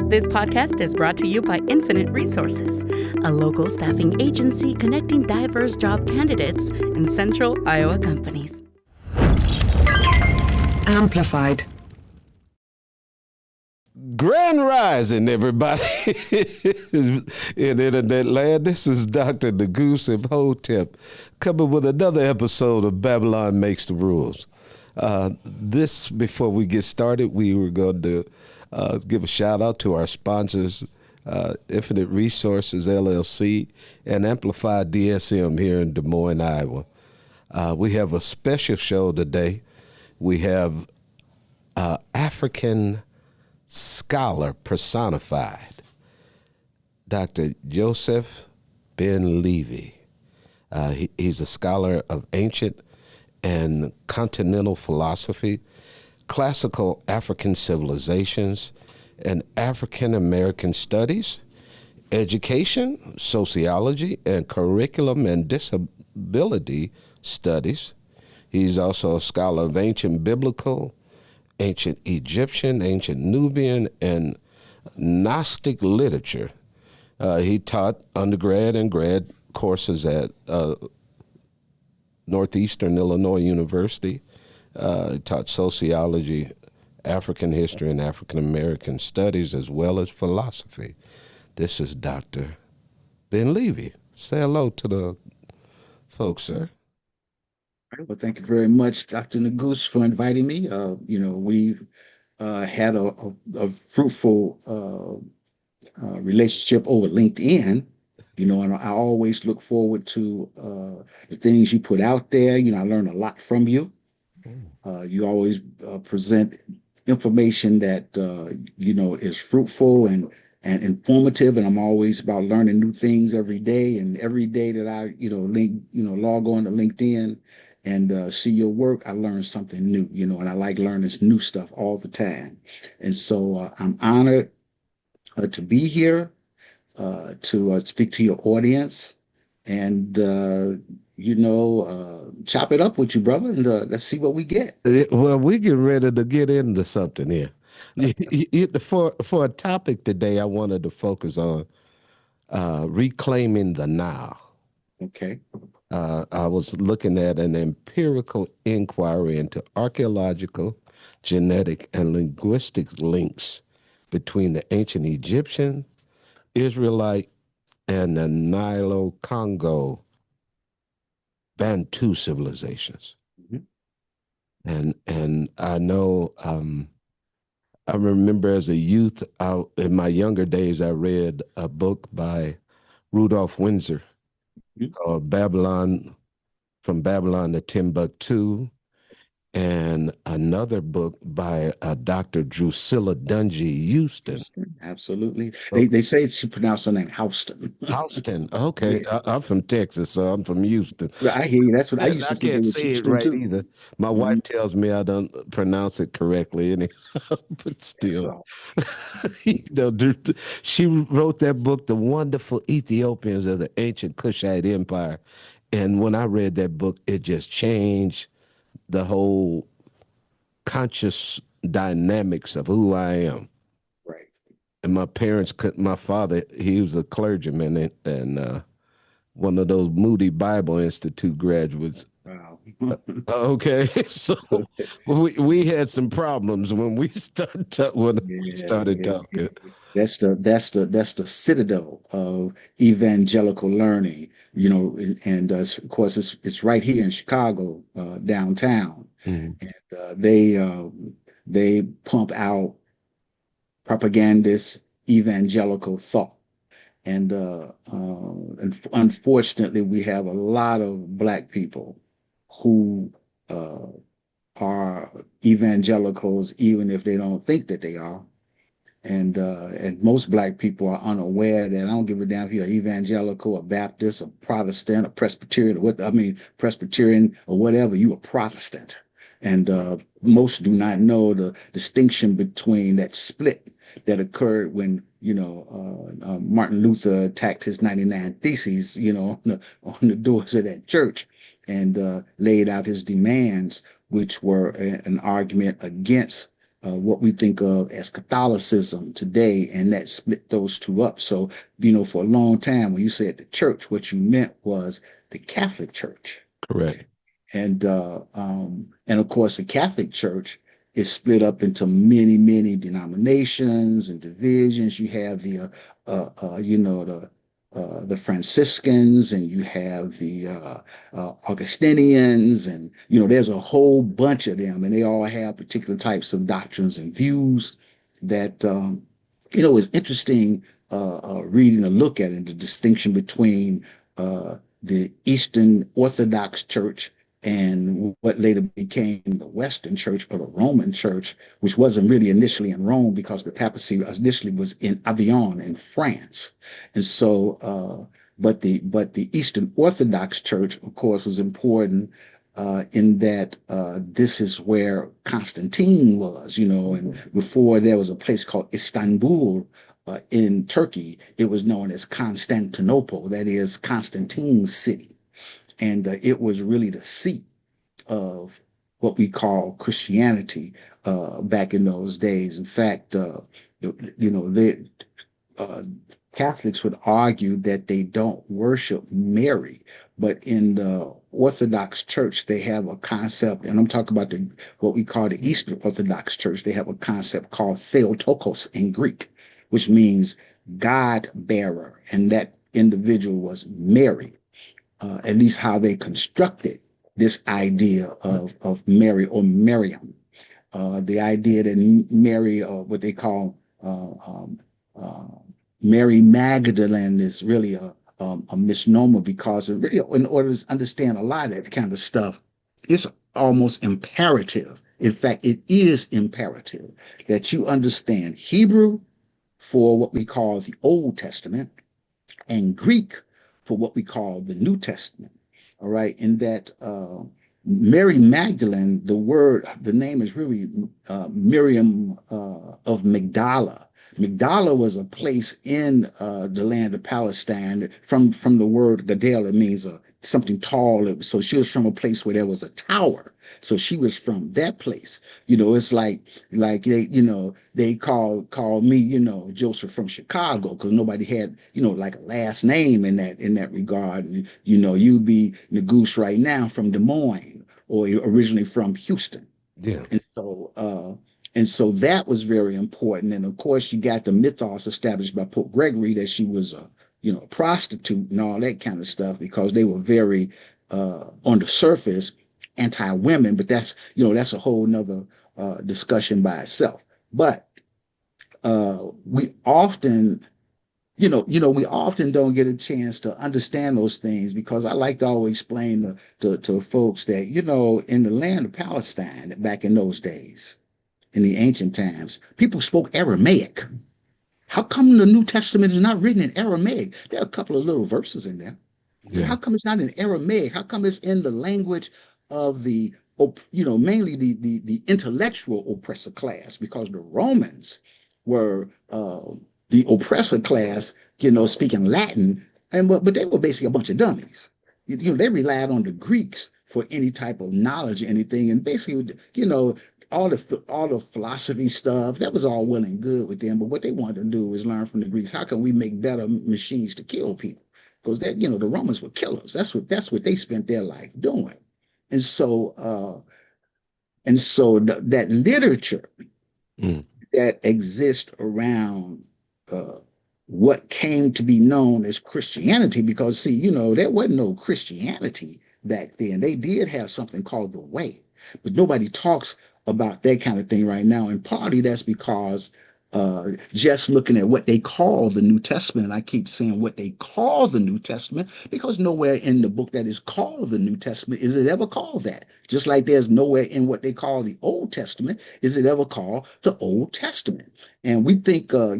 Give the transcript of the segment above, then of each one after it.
This podcast is brought to you by Infinite Resources, a local staffing agency connecting diverse job candidates in central Iowa companies. Amplified. Grand Rising, everybody. In Internet land, this is Dr. Negus and Hotep coming with another episode of Babylon Makes the Rules. Before we get started, we were going to give a shout out to our sponsors, Infinite Resources, LLC, and Amplified DSM here in Des Moines, Iowa. We have a special show today. We have African scholar personified, Dr. Yusef Ben-Levy. He's a scholar of ancient and continental philosophy, classical African civilizations, and African American studies, education, sociology, and curriculum and disability studies. He's also a scholar of ancient biblical, ancient Egyptian, ancient Nubian, and Gnostic literature. He taught undergrad and grad courses at Northeastern Illinois University. He taught sociology, African history, and African American studies, as well as philosophy. This is Dr. Ben-Levy. Say hello to the folks, sir. Well, thank you very much, Dr. Negus, for inviting me. We've had a fruitful relationship over LinkedIn, and I always look forward to the things you put out there. I learn a lot from you. You always present information that, is fruitful and informative, and I'm always about learning new things every day. And every day that I, log on to LinkedIn and see your work, I learn something new, and I like learning new stuff all the time. And so I'm honored to be here, to speak to your audience and, chop it up with you, brother, and let's see what we get. Well, we get ready to get into something here. For a topic today, I wanted to focus on reclaiming the now. Okay. I was looking at an empirical inquiry into archaeological, genetic, and linguistic links between the ancient Egyptian, Israelite, and the Nilo-Congo Bantu civilizations. Mm-hmm. And I know, I remember as a youth, in my younger days, I read a book by Rudolph Windsor, Babylon, From Babylon to Timbuktu, and another book by Dr. Drusilla Dungy Houston. Absolutely. They say she pronounced her name Houston. Houston. Okay. Yeah. I'm from Texas, so I'm from Houston. I hear you. That's what I used to think. I can't say it right too. Either. My wife tells me I don't pronounce it correctly, anyhow, but still. She wrote that book, The Wonderful Ethiopians of the Ancient Kushite Empire. And when I read that book, it just changed the whole conscious dynamics of who I am. Right. And my father, he was a clergyman and one of those Moody Bible Institute graduates. Wow. Okay, so we had some problems when we started talking. That's the citadel of evangelical learning, and of course it's right here in Chicago, downtown, and they pump out propagandist evangelical thought, and unfortunately we have a lot of Black people who are evangelicals, even if they don't think that they are. And most Black people are unaware that I don't give a damn if you're evangelical, a Baptist, a Protestant, a Presbyterian, Presbyterian or whatever, you a Protestant. And most do not know the distinction between that split that occurred when, Martin Luther attacked his 99 Theses, on the doors of that church and laid out his demands, which were an argument against what we think of as Catholicism today, and that split those two up. So, for a long time, when you said the church, what you meant was the Catholic Church. Correct. And of course, the Catholic Church is split up into many, many denominations and divisions. You have the Franciscans, and you have the Augustinians, and there's a whole bunch of them, and they all have particular types of doctrines and views that is interesting reading a look at it, the distinction between the Eastern Orthodox Church and what later became the Western Church, or the Roman Church, which wasn't really initially in Rome because the papacy initially was in Avignon in France. And so, but the Eastern Orthodox Church, of course, was important in that this is where Constantine was, and before there was a place called Istanbul in Turkey. It was known as Constantinople, that is Constantine's city. And it was really the seat of what we call Christianity back in those days. In fact, Catholics would argue that they don't worship Mary, but in the Orthodox Church, they have a concept, and I'm talking about what we call the Eastern Orthodox Church. They have a concept called Theotokos in Greek, which means God bearer, and that individual was Mary. At least how they constructed this idea of Mary or Miriam. The idea that Mary, what they call Mary Magdalene, is really a misnomer, because in order to understand a lot of that kind of stuff, it's almost imperative. In fact, it is imperative that you understand Hebrew for what we call the Old Testament, and Greek for what we call the New Testament. All right. In that Mary Magdalene, the name is really Miriam of Magdala. Magdala was a place in the land of Palestine. From the word Gadol, it means something tall. So she was from a place where there was a tower. So she was from that place. It's like they call me, Joseph from Chicago, because nobody had, like a last name in that regard. And, you'd be Negus right now from Des Moines, or originally from Houston. Yeah. And so that was very important. And of course, you got the mythos established by Pope Gregory that she was a prostitute and all that kind of stuff, because they were very on the surface anti-women. But that's a whole nother discussion by itself. But we often don't get a chance to understand those things, because I like to always explain to folks that in the land of Palestine back in those days, in the ancient times, people spoke Aramaic. How come the New Testament is not written in Aramaic? There are a couple of little verses in there. Yeah. How come it's not in Aramaic? How come it's in the language of the, mainly the intellectual oppressor class? Because the Romans were the oppressor class, speaking Latin, but they were basically a bunch of dummies. They relied on the Greeks for any type of knowledge or anything, and basically, all the philosophy stuff, that was all well and good with them. But what they wanted to do is learn from the Greeks. How can we make better machines to kill people? Because that, the Romans were killers. That's what they spent their life doing. And so that literature that exists around what came to be known as Christianity, because there wasn't no Christianity back then. They did have something called the Way, but nobody talks about that kind of thing right now. And partly that's because just looking at what they call the New Testament, and I keep saying what they call the New Testament, because nowhere in the book that is called the New Testament is it ever called that. Just like there's nowhere in what they call the Old Testament is it ever called the Old Testament. And we think, of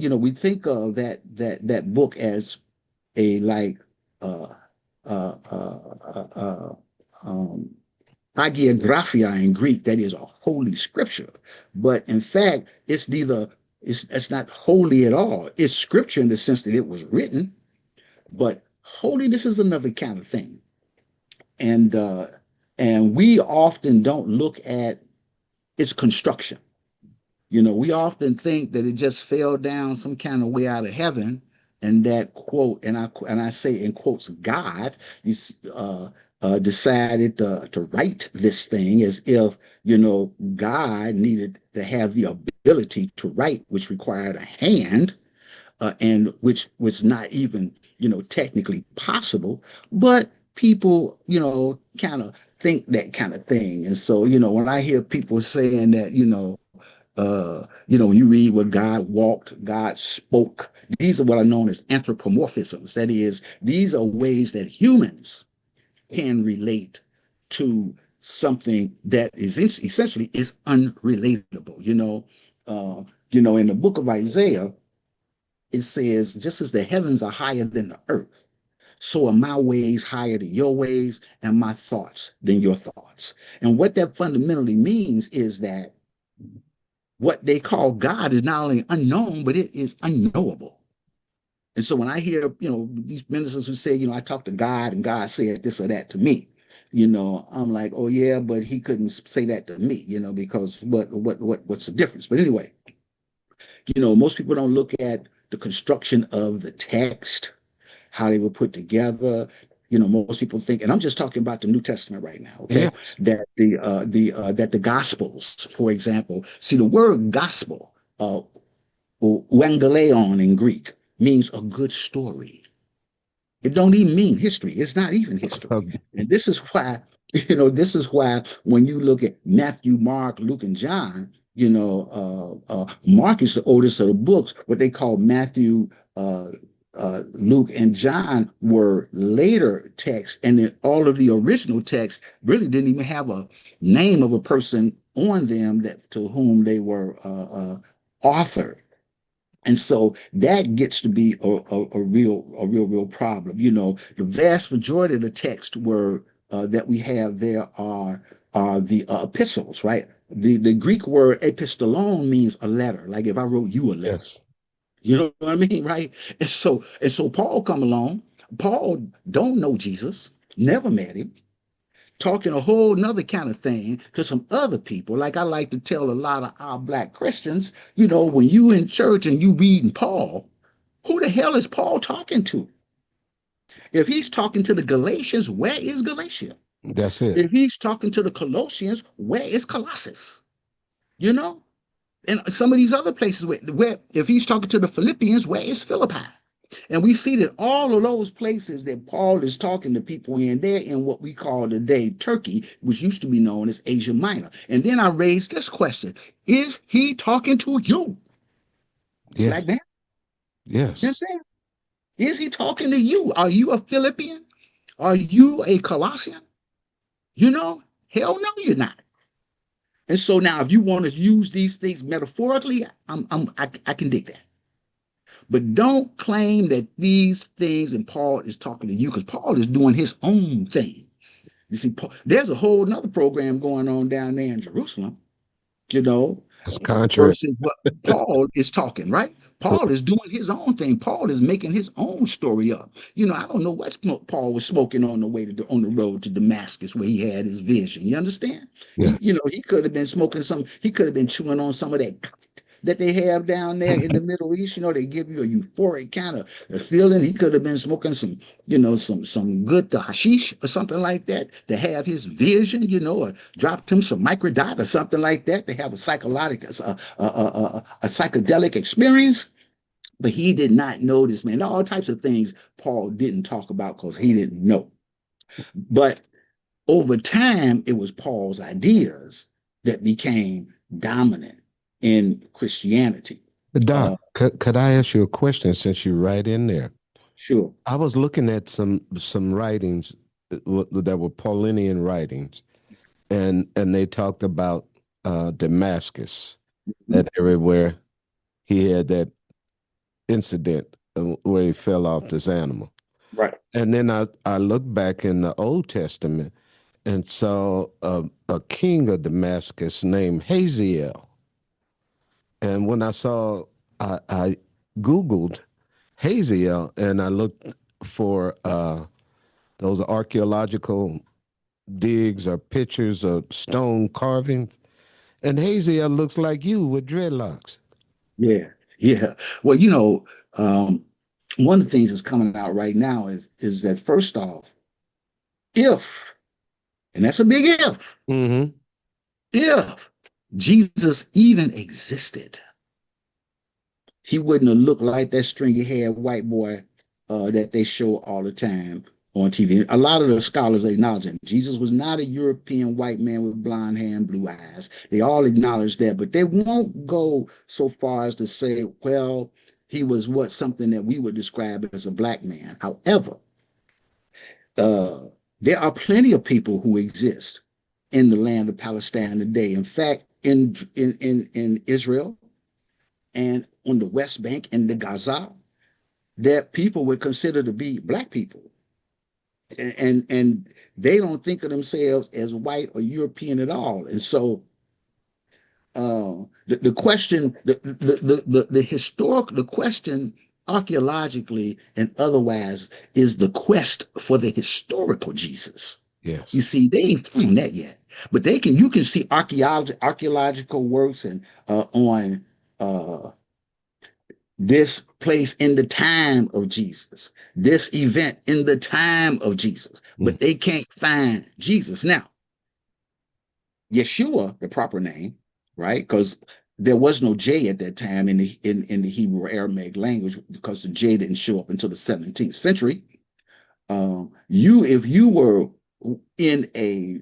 that book as a hagiography in Greek, that is a holy scripture. But in fact, it's not holy at all. It's scripture in the sense that it was written, but holiness is another kind of thing. And we often don't look at its construction. We often think that it just fell down some kind of way out of heaven, and that quote, and I say in quotes, God decided to write this thing as if God needed to have the ability to write, which required a hand, and which was not even technically possible, but people kind of think that kind of thing. And so when I hear people saying that when you read where God walked, God spoke, these are what are known as anthropomorphisms. That is, these are ways that humans can relate to something that is essentially is unrelatable. In the book of Isaiah, it says, just as the heavens are higher than the earth, so are my ways higher than your ways, and my thoughts than your thoughts. And what that fundamentally means is that what they call God is not only unknown, but it is unknowable. And so when I hear, these ministers who say, I talked to God and God said this or that to me, I'm like, oh yeah, but he couldn't say that to me, because what's the difference? But anyway, most people don't look at the construction of the text, how they were put together. Most people think, and I'm just talking about the New Testament right now, okay? Yes. That the Gospels, for example, see the word gospel, euangelion in Greek, means a good story. It don't even mean history. It's not even history. And this is why when you look at Matthew, Mark, Luke, and John, Mark is the oldest of the books. What they call Matthew, Luke, and John were later texts, and then all of the original texts really didn't even have a name of a person on them that to whom they were authored. And so that gets to be a real problem. The vast majority of the text were that we have there are the epistles, right? The Greek word epistolon means a letter. Like if I wrote you a letter, Yes. you know what I mean, right? And so Paul come along. Paul don't know Jesus, never met him, talking a whole nother kind of thing to some other people. Like I like to tell a lot of our black Christians, when you in church and you reading Paul, who the hell is Paul talking to? If he's talking to the Galatians, where is Galatia? That's it. If he's talking to the Colossians, where is Colossus? You know? And some of these other places where if he's talking to the Philippians, where is Philippi? And we see that all of those places that Paul is talking to people in, they're in what we call today Turkey, which used to be known as Asia Minor. And then I raised this question: is he talking to you, Yes. black man? You Yes. understand? Is he talking to you? Are you a Philippian? Are you a Colossian? Hell no, you're not. And so now, if you want to use these things metaphorically, I can dig that. But don't claim that these things and Paul is talking to you, because Paul is doing his own thing. You see, Paul, there's a whole nother program going on down there in Jerusalem, you know, That's contrary. versus what Paul is talking, right? Paul is doing his own thing. Paul is making his own story up. I don't know what Paul was smoking on the way on the road to Damascus where he had his vision. You understand? Yeah. He could have been smoking some. He could have been chewing on some of that they have down there in the Middle East. They give you a euphoric kind of feeling. He could have been smoking some good hashish or something like that to have his vision. Or dropped him some microdot or something like that to have a psychedelic experience. But he did not know this man. All types of things Paul didn't talk about because he didn't know. But over time, it was Paul's ideas that became dominant in Christianity. Doc, Uh, could I ask you a question since you're right in there? sure. I was looking at some writings that were Paulinian writings, and they talked about Damascus, Mhm. that everywhere he had that incident where he fell off this animal. Right. And then I looked back in the Old Testament and saw a king of Damascus named Hazael. And when I Googled Hazael and I looked for those archaeological digs or pictures of stone carvings, And Haziel looks like you with dreadlocks. Yeah, yeah. Well, one of the things that's coming out right now is that first off, if, and that's a big Mm-hmm. if Jesus even existed, he wouldn't have looked like that stringy haired white boy that they show all the time on TV. A lot of the scholars acknowledge him. Jesus was not a European white man with blonde hair and blue eyes. They all acknowledge that, but they won't go so far as to say, well, he was something that we would describe as a black man. However, uh, there are plenty of people who exist in the land of Palestine today. In fact, in Israel and on the West Bank and the Gaza, that people would consider to be black people, and they don't think of themselves as white or European at all. And so the question, the historic, the question archaeologically and otherwise is the quest for the historical Jesus. Yes. You see, they ain't found that yet, but you can see archaeological works and on this place in the time of Jesus, this event in the time of Jesus, but they can't find Jesus. Now, Yeshua, the proper name, right? Because there was no J at that time in the Hebrew Aramaic language, because the J didn't show up until the 17th century. If you were in a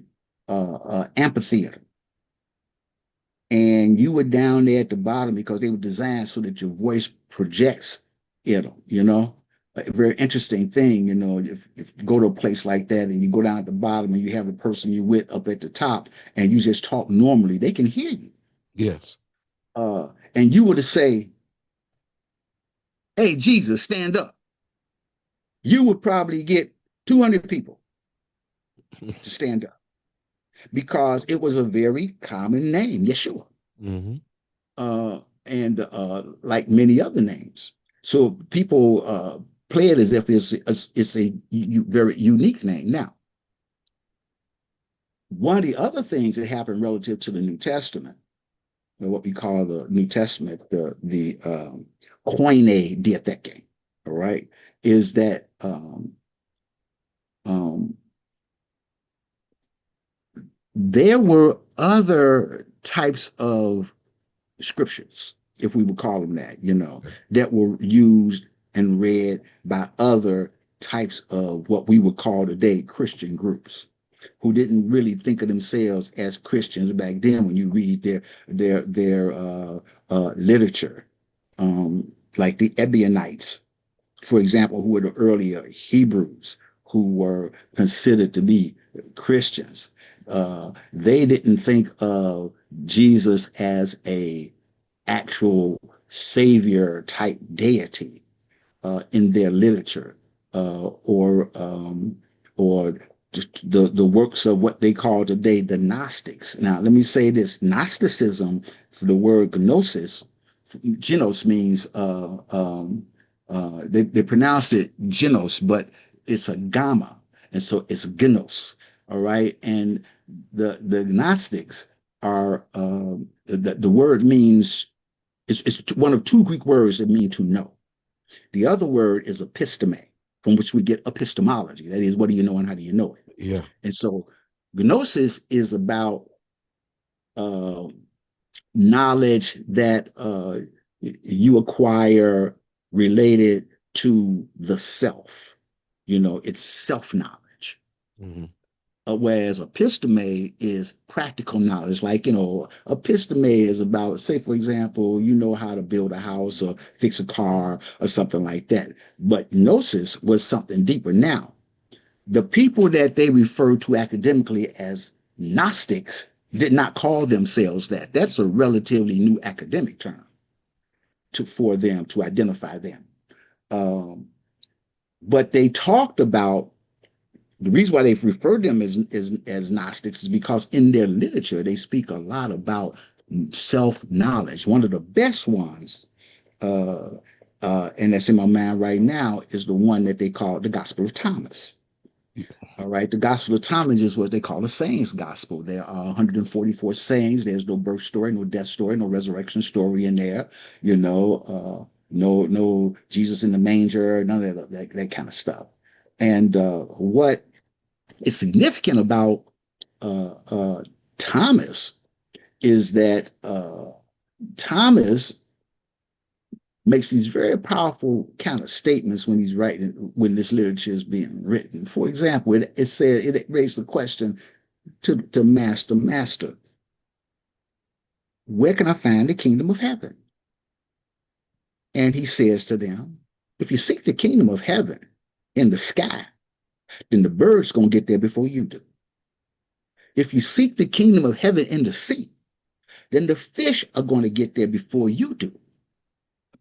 amphitheater and you were down there at the bottom, because they were designed so that your voice projects a very interesting thing. If you go to a place like that and you go down at the bottom and you have the person you're with up at the top and you just talk normally, they can hear you. Yes. And you were to say, hey, Jesus, stand up, you would probably get 200 people to stand up, because it was a very common name, Yeshua. Mm-hmm. And like many other names. So people play it as if it's a very unique name. Now, one of the other things that happened relative to the New Testament, or what we call the New Testament, the Koine Diatheke, all right, is that there were other types of scriptures, if we would call them that, that were used and read by other types of what we would call today Christian groups, who didn't really think of themselves as Christians back then. When you read their literature, like the Ebionites, for example, who were the earlier Hebrews who were considered to be Christians, they didn't think of Jesus as a actual savior type deity in their literature, or just the works of what they call today the Gnostics. Now, let me say this: Gnosticism, the word gnosis, genos means they pronounce it genos, but it's a gamma, and so it's genos. All right, and the Gnostics are the word means, it's one of two Greek words that mean to know. The other word is episteme, from which we get epistemology. That is, what do you know and how do you know it? Yeah. And so gnosis is about knowledge that you acquire related to the self. It's self-knowledge. Mm-hmm. Whereas episteme is practical knowledge. Like, episteme is about, say, for example, you know how to build a house or fix a car or something like that. But gnosis was something deeper. Now, the people that they refer to academically as Gnostics did not call themselves that. That's a relatively new academic term for them to identify them. But they talked about, the reason why they've referred them as Gnostics is because in their literature, they speak a lot about self-knowledge. One of the best ones, and that's in my mind right now, is the one that they call the Gospel of Thomas. All right. The Gospel of Thomas is what they call a sayings gospel. There are 144 sayings. There's no birth story, no death story, no resurrection story in there. No Jesus in the manger, none of that kind of stuff. And what is significant about uh, uh, Thomas is that Thomas makes these very powerful kind of statements when he's writing, when this literature is being written. For example, it says, it raised the question to Master, where can I find the kingdom of heaven? And he says to them, if you seek the kingdom of heaven in the sky, then the bird's going to get there before you do. If you seek the kingdom of heaven in the sea, then the fish are going to get there before you do.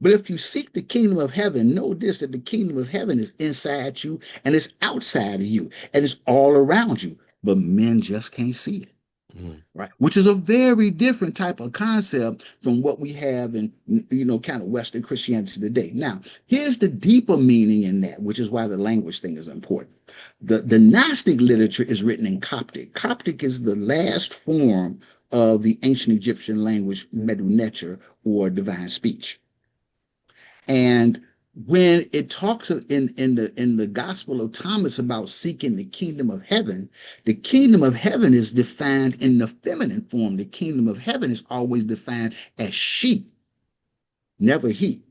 But if you seek the kingdom of heaven, know this, that the kingdom of heaven is inside you and it's outside of you and it's all around you, but men just can't see it. Right, which is a very different type of concept from what we have in, kind of Western Christianity today. Now, here's the deeper meaning in that, which is why the language thing is important. The Gnostic literature is written in Coptic. Coptic is the last form of the ancient Egyptian language Medu Neter, or divine speech. And when it talks in the Gospel of Thomas about seeking the kingdom of heaven is defined in the feminine form. The kingdom of heaven is always defined as she, never he.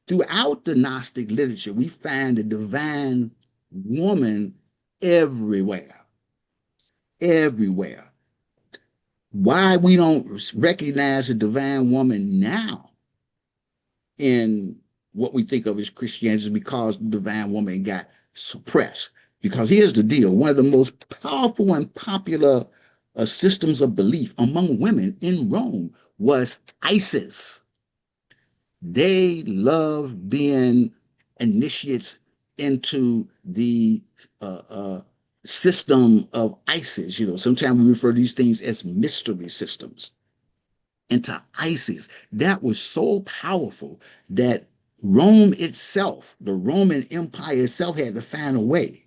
Throughout the Gnostic literature, we find the divine woman everywhere. Everywhere. Why we don't recognize the divine woman now in what we think of as Christianity is because the divine woman got suppressed. Because here's the deal, one of the most powerful and popular systems of belief among women in Rome was Isis. They loved being initiates into the system of Isis. Sometimes we refer to these things as mystery systems. Into Isis. That was so powerful that Rome itself, the Roman Empire itself, had to find a way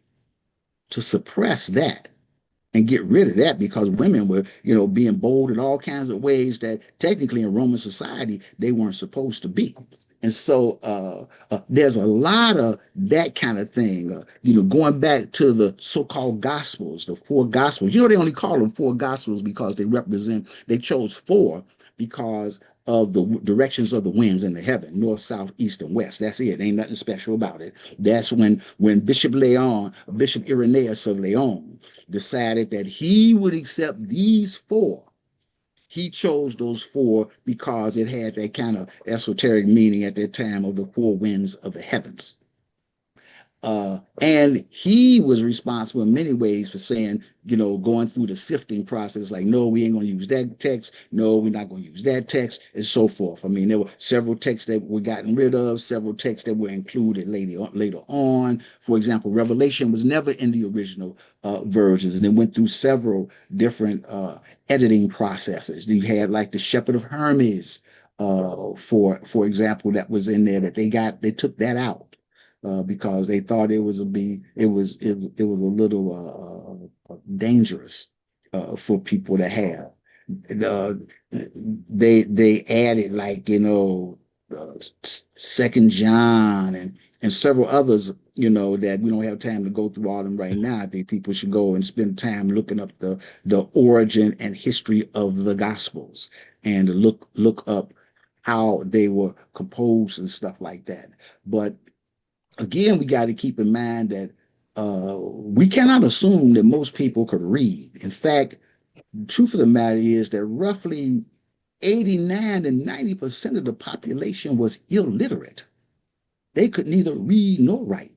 to suppress that and get rid of that, because women were, being bold in all kinds of ways that technically in Roman society they weren't supposed to be. And so there's a lot of that kind of thing, going back to the so-called Gospels, the four Gospels. They only call them four Gospels because they chose four because of the directions of the winds in the heaven, north, south, east, and west. That's it. Ain't nothing special about it. That's when Bishop Irenaeus of Leon decided that he would accept these four. He chose those four because it had that kind of esoteric meaning at that time of the four winds of the heavens. And he was responsible in many ways for saying, going through the sifting process, like, no, we ain't going to use that text. No, we're not going to use that text, and so forth. I mean, there were several texts that were gotten rid of, several texts that were included later on. For example, Revelation was never in the original versions, and it went through several different editing processes. You had like the Shepherd of Hermes, for example, that was in there that they took that out. Because they thought it was a little dangerous for people to have. They added like Second John and several others that we don't have time to go through all of them right now. I think people should go and spend time looking up the origin and history of the Gospels and look up how they were composed and stuff like that. But again, we got to keep in mind that we cannot assume that most people could read. In fact, the truth of the matter is that roughly 89 to 90% of the population was illiterate. They could neither read nor write.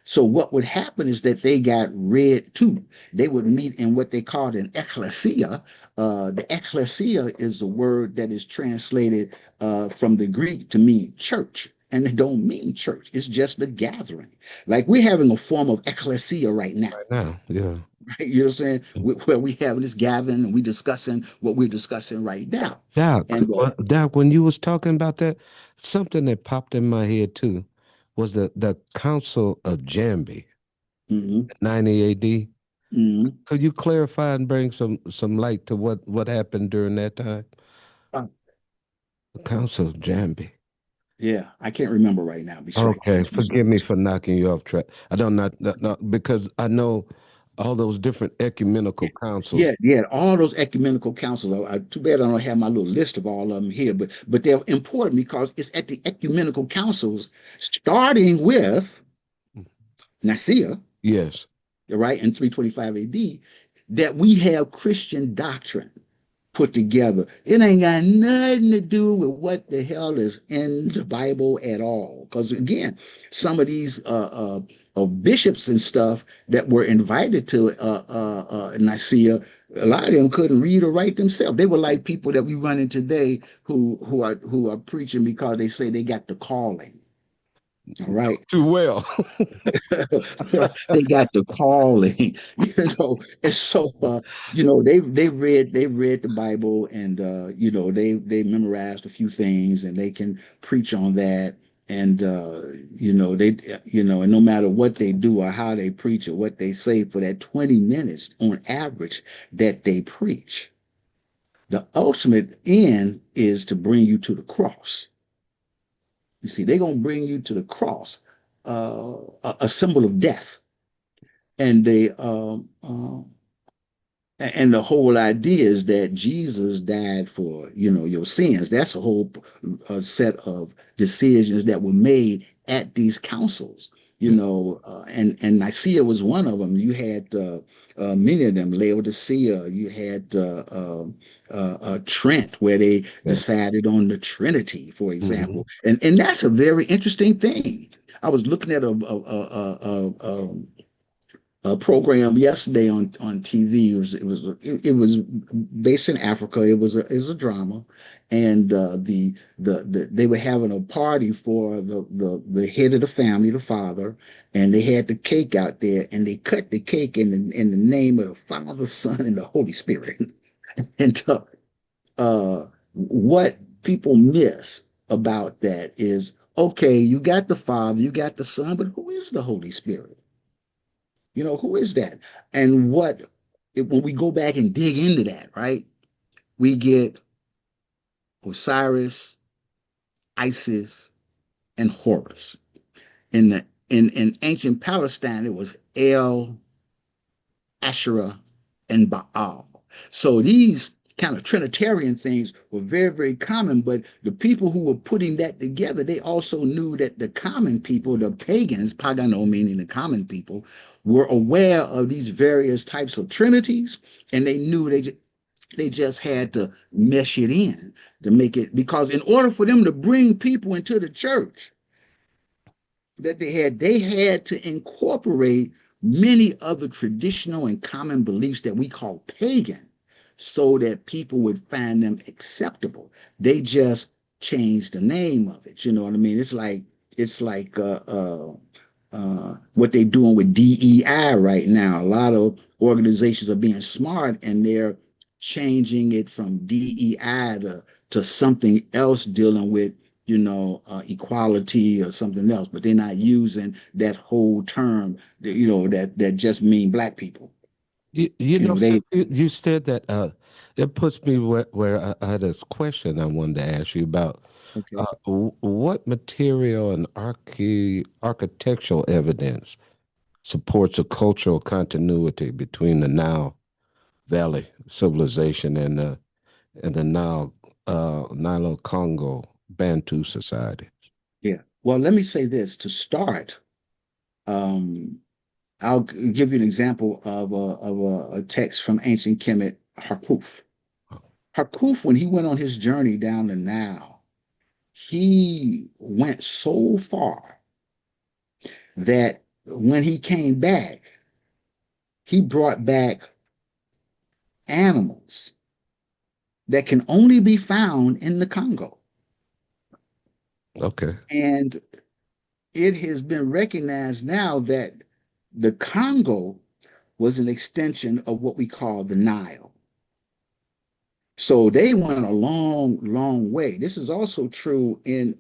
So what would happen is that they got read to. They would meet in what they called an ecclesia. The ecclesia is the word that is translated from the Greek to mean church. And it don't mean church. It's just a gathering. Like we're having a form of ecclesia right now. Right now, yeah. Right? You know what I'm saying? Where we having this gathering and we discussing what we're discussing right now. Doc, And Doc, when you was talking about that, something that popped in my head too was the Council of Jambi. Hmm. 90 AD. Hmm. Could you clarify and bring some light to what happened during that time? The Council of Jambi. Yeah, I can't remember right now. Be straight. Okay, Let's be forgive me honest. for knocking you off track. I don't not because I know all those different ecumenical councils. Yeah, yeah, all those ecumenical councils. Too bad I don't have my little list of all of them here, but they're important because it's at the ecumenical councils, starting with Nicaea, Yes. right, in 325 AD, that we have Christian doctrine put together. It ain't got nothing to do with what the hell is in the Bible at all. Because again, some of these bishops and stuff that were invited to Nicaea, a lot of them couldn't read or write themselves. They were like people that we run in today who are preaching because they say they got the calling. All right. Too well. They got the calling, and so they read the Bible, and they memorized a few things, and they can preach on that, and and no matter what they do or how they preach or what they say for that 20 minutes on average that they preach, the ultimate end is to bring you to the cross. You see, they're gonna bring you to the cross, a symbol of death, and and the whole idea is that Jesus died for your sins. That's a whole set of decisions that were made at these councils. And Nicaea was one of them. You had many of them. Laodicea. You had Trent, where they Yeah. decided on the Trinity, for Mhm. example. And that's a very interesting thing. I was looking at a program yesterday on TV. It was based in Africa. It was a drama, and they were having a party for the head of the family, the father, and they had the cake out there, and they cut the cake in the name of the Father, Son, and the Holy Spirit. And what people miss about that is, okay, you got the Father, you got the Son, but who is the Holy Spirit? Who is that? And when we go back and dig into that, right? We get Osiris, Isis, and Horus. In ancient Palestine, it was El, Asherah, and Baal. So these kind of Trinitarian things were very, very common, but the people who were putting that together, they also knew that the common people, the pagans, pagano meaning the common people, were aware of these various types of trinities, and they knew they just had to mesh it in to make it, because in order for them to bring people into the church that they had to incorporate many other traditional and common beliefs that we call pagan, so that people would find them acceptable. They just changed the name of it. You know what I mean? It's like what they're doing with DEI right now. A lot of organizations are being smart, and they're changing it from DEI to something else dealing with equality or something else, but they're not using that whole term that just mean black people. They Since you said that, it puts me where I had this question I wanted to ask you about. Okay. What material and architectural evidence supports a cultural continuity between the Nile Valley civilization and the Nilo Congo Bantu society? Yeah. Well, let me say this to start. Um, I'll give you an example of a text from ancient Kemet, Harkuf. Harkuf, when he went on his journey down the Nile, he went so far that when he came back, he brought back animals that can only be found in the Congo. Okay. And it has been recognized now that the Congo was an extension of what we call the Nile. So they went a long, long way. This is also true in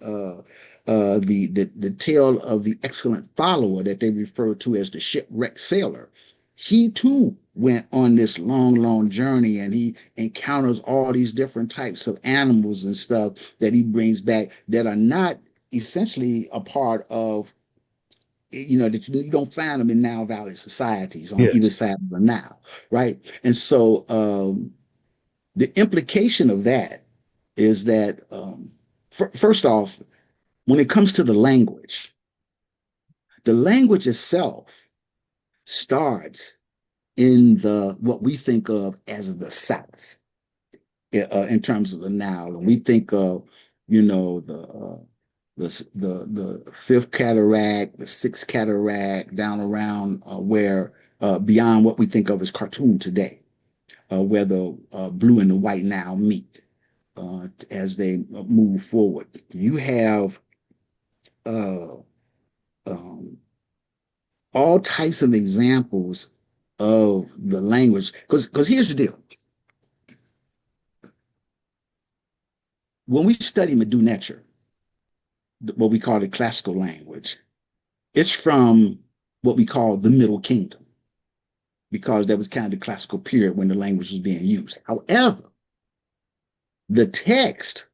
the tale of the excellent follower that they refer to as the shipwrecked sailor. He too went on this long, long journey, and he encounters all these different types of animals and stuff that he brings back that are not essentially a part of, that you don't find them in Nile Valley societies on either Yes. side of the Nile, right? And so the implication of that is that, first off, when it comes to the language itself starts in the what we think of as the South, in terms of the Nile, and we think of, the fifth cataract, the sixth cataract, down around where beyond what we think of as Khartoum today, where the blue and the white Nile meet as they move forward. You have uh, um, all types of examples of the language. Because here's the deal. When we study Medu Neter, what we call the classical language, it's from what we call the Middle Kingdom, because that was kind of the classical period when the language was being used. However, the text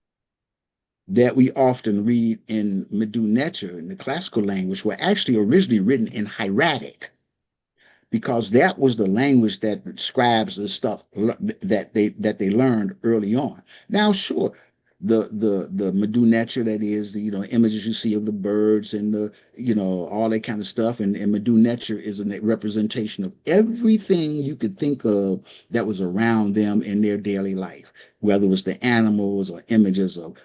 that we often read in Medu Neter in the classical language were actually originally written in hieratic, because that was the language that describes the stuff that they learned early on. Now, sure, the Medu Neter, that is the images you see of the birds and the all that kind of stuff, and Medu Neter is a representation of everything you could think of that was around them in their daily life, whether it was the animals or images of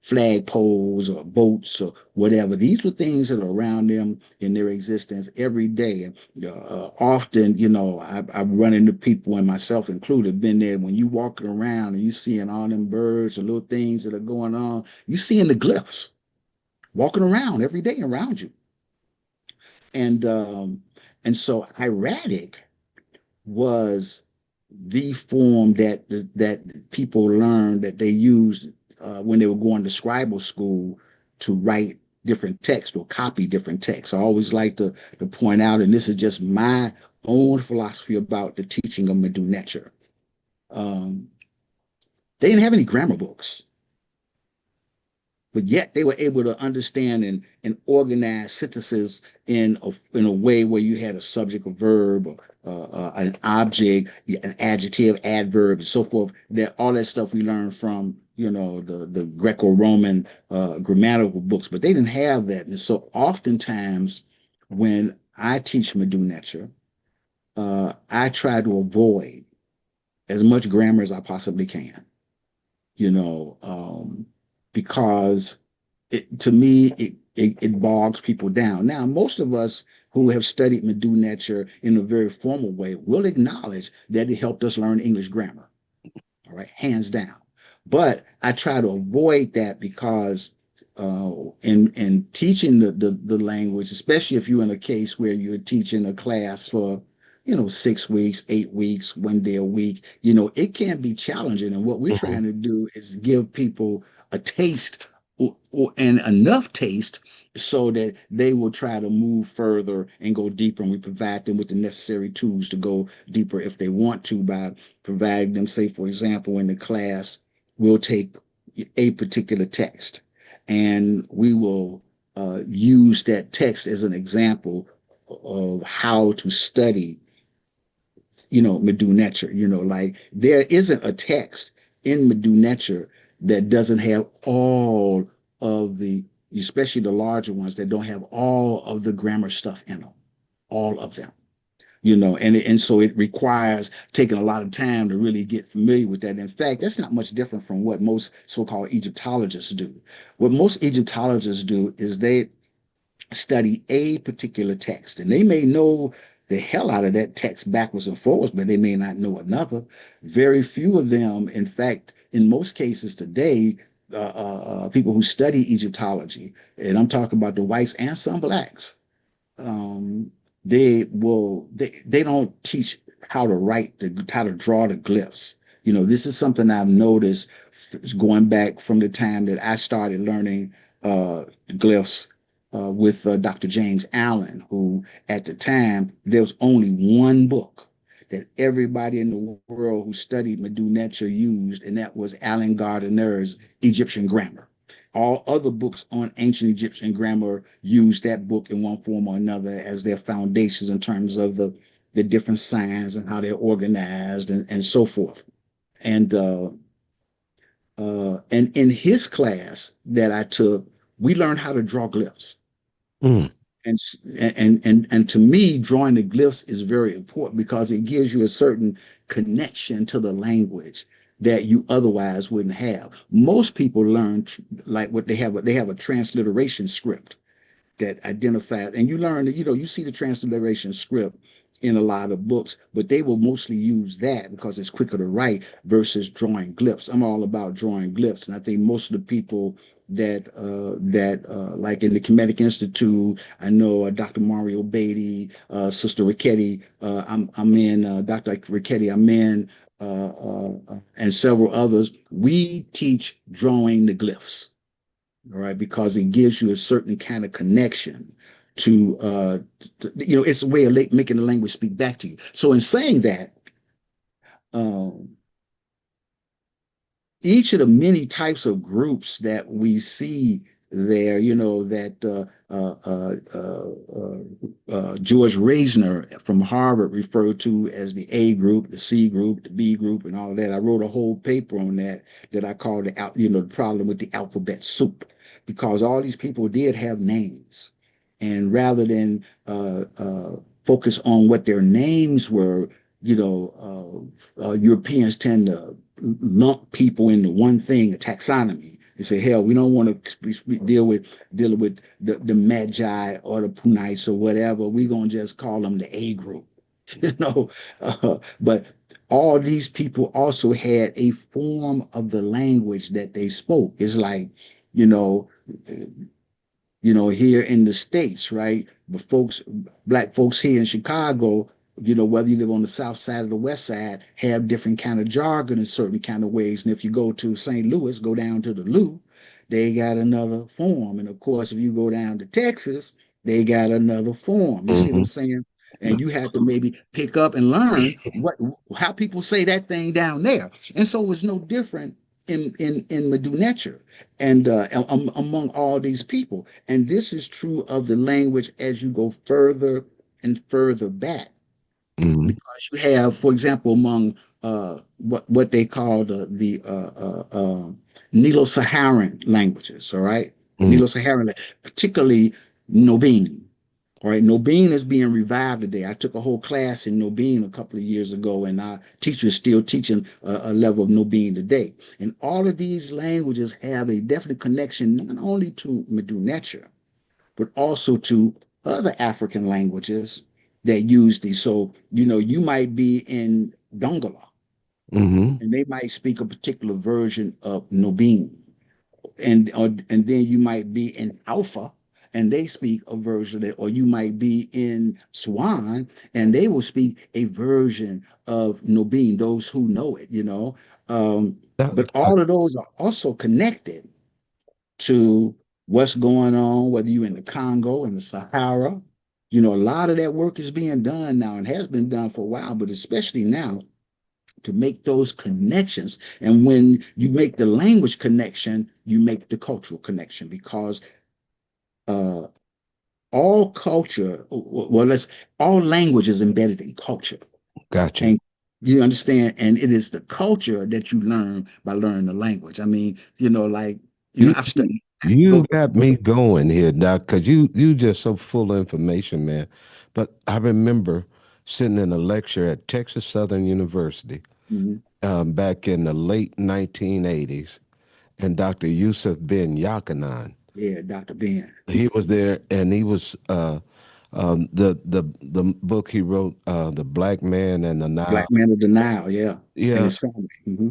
flagpoles or boats or whatever. These were things that are around them in their existence every day. And often, I've run into people, and myself included, been there when you walking around and you seeing all them birds and little things that are going on. You seeing the glyphs walking around every day around you. And so hieratic was the form that people learned, that they used when they were going to scribal school to write different texts or copy different texts. I always like to point out, and this is just my own philosophy about the teaching of Medu Neter. They didn't have any grammar books, but yet they were able to understand and organize sentences in a way where you had a subject, a verb, an object, an adjective, adverb, and so forth. That all that stuff we learned from the Greco-Roman grammatical books, but they didn't have that. And so oftentimes when I teach Medu Neter, I try to avoid as much grammar as I possibly can. Because to me, it bogs people down. Now, most of us who have studied Medu Neter in a very formal way will acknowledge that it helped us learn English grammar. All right, hands down. But I try to avoid that because in teaching the language, especially if you're in a case where you're teaching a class for 6 weeks, 8 weeks, 1 day a week, it can be challenging. And what we're Mhm. trying to do is give people a taste and enough taste so that they will try to move further and go deeper. And we provide them with the necessary tools to go deeper if they want to, by providing them, say, for example, in the class, we'll take a particular text and we will use that text as an example of how to study Medu Neter. Like there isn't a text in Medu Neter that doesn't have all of the, especially the larger ones, that don't have all of the grammar stuff in them, all of them. And so it requires taking a lot of time to really get familiar with that. In fact, that's not much different from what most so-called Egyptologists do. What most Egyptologists do is they study a particular text, and they may know the hell out of that text backwards and forwards, but they may not know another. Very few of them, in fact, in most cases today, people who study Egyptology, and I'm talking about the whites and some blacks, um, they don't teach how to how to draw the glyphs. This is something I've noticed going back from the time that I started learning glyphs with Dr. James Allen, who at the time, there was only one book that everybody in the world who studied Medu Neter used, and that was Alan Gardiner's Egyptian Grammar. All other books on ancient Egyptian grammar used that book in one form or another as their foundations in terms of the different signs and how they're organized and so forth. And in his class that I took, we learned how to draw glyphs. Mm. And to me, drawing the glyphs is very important because it gives you a certain connection to the language that you otherwise wouldn't have. Most people learn like what they have a transliteration script that identified, and you learn that, you see the transliteration script in a lot of books, but they will mostly use that because it's quicker to write versus drawing glyphs. I'm all about drawing glyphs, and I think most of the people that like in the Kemetic Institute, I know Dr. Mario Beatty, Sister Ricchetti, I'm in Dr. Ricchetti, I'm in and several others. We teach drawing the glyphs, all right, because it gives you a certain kind of connection it's a way of making the language speak back to you. So in saying that, um, each of the many types of groups that we see there, that George Reisner from Harvard referred to as the A group, the C group, the B group, and all that. I wrote a whole paper on that I called the problem with the alphabet soup, because all these people did have names, and rather than focus on what their names were, Europeans tend to lump people into one thing, a taxonomy. They say, hell, we don't want to dealing with the Magi or the Punites or whatever. We're going to just call them the A group, But all these people also had a form of the language that they spoke. It's like, you know, here in the States, right? Black folks here in Chicago, whether you live on the south side or the west side, have different kind of jargon in certain kind of ways. And if you go to St. Louis, go down to the Lou, they got another form. And of course, if you go down to Texas, they got another form. You see what I'm saying? And you have to maybe pick up and learn how people say that thing down there. And so it's no different in Medu Neter and among all these people. And this is true of the language as you go further and further back, Mm. because you have, for example, among what they call the Nilo-Saharan languages, all right? Mm. Nilo-Saharan, particularly Nobin. All right, Nobin is being revived today. I took a whole class in Nobin a couple of years ago, and our teacher is still teaching a level of Nobin today. And all of these languages have a definite connection not only to Medu Neter, but also to other African languages that use these. So, you might be in Dongala, Mm-hmm. and they might speak a particular version of Nobin, and then you might be in Alpha, and they speak a version of it, or you might be in Swan, and they will speak a version of Nobin, those who know it. But all of those are also connected to what's going on, whether you're in the Congo and the Sahara. A lot of that work is being done now and has been done for a while, but especially now, to make those connections. And when you make the language connection, you make the cultural connection, because uh, all culture, well, all language is embedded in culture. Gotcha. And you understand, and it is the culture that you learn by learning the language. I mean, You I've studied. you Go, got go me ahead. going here, Doc, because you just so full of information, man. But I remember sitting in a lecture at Texas Southern University Mhm. back in the late 1980s, and Dr. Yusef Ben-Yakanan, Yeah, Dr. Ben. he was there, and he was the book he wrote, The Black Man and the Black Nile. Man of Denial, yeah. And Yeah, his family. Hmm.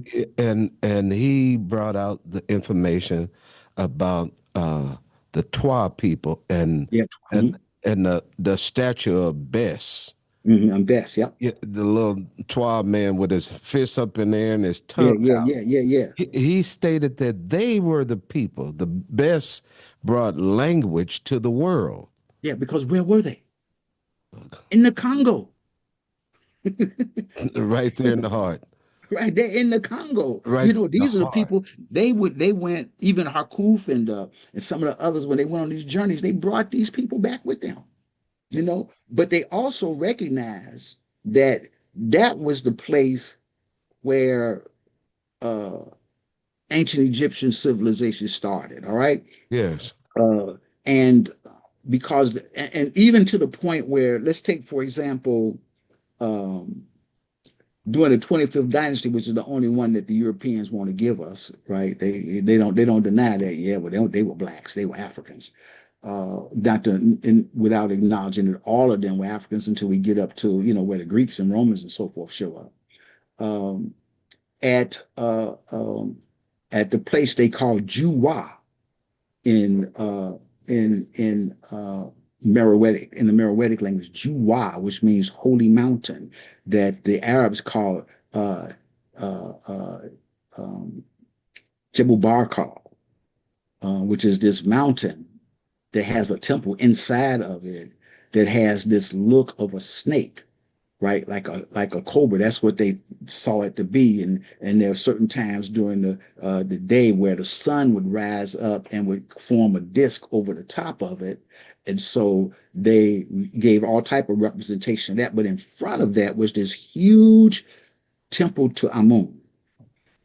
and he brought out the information about the Twa people and Yeah. and and the statue of Bess. I'm best. Yep. Yeah, the little 12 man with his fist up in there and his Yeah, tongue yeah, out. yeah, yeah, yeah. He stated that they were the people, the best brought language to the world. Yeah, because where were they? In the Congo. Right there in the heart. Right there in the Congo. Right You in know, the these are the heart. people they went, even Harkuf and some of the others, when they went on these journeys, they brought these people back with them, you know, but they also recognized that that was the place where uh ancient Egyptian civilization started, all right? Yes. Uh and because and even to the point where, let's take for example, um during the 25th dynasty, which is the only one that the Europeans want to give us, right? They don't deny that. Yeah, but they were blacks, they were Africans. Not to, without acknowledging that all of them were Africans until we get up to, you know, where the Greeks and Romans and so forth show up. Um, at the place they call Juwa in Meroitic, in the Meroitic language, Juwa, which means holy mountain, that the Arabs call uh, uh, uh, um, Jebel Barkal, which is this mountain that has a temple inside of it that has this look of a snake, right? Like a cobra. That's what they saw it to be. And there are certain times during the day where the sun would rise up and would form a disc over the top of it. And so they gave all type of representation of that. But in front of that was this huge temple to Amun.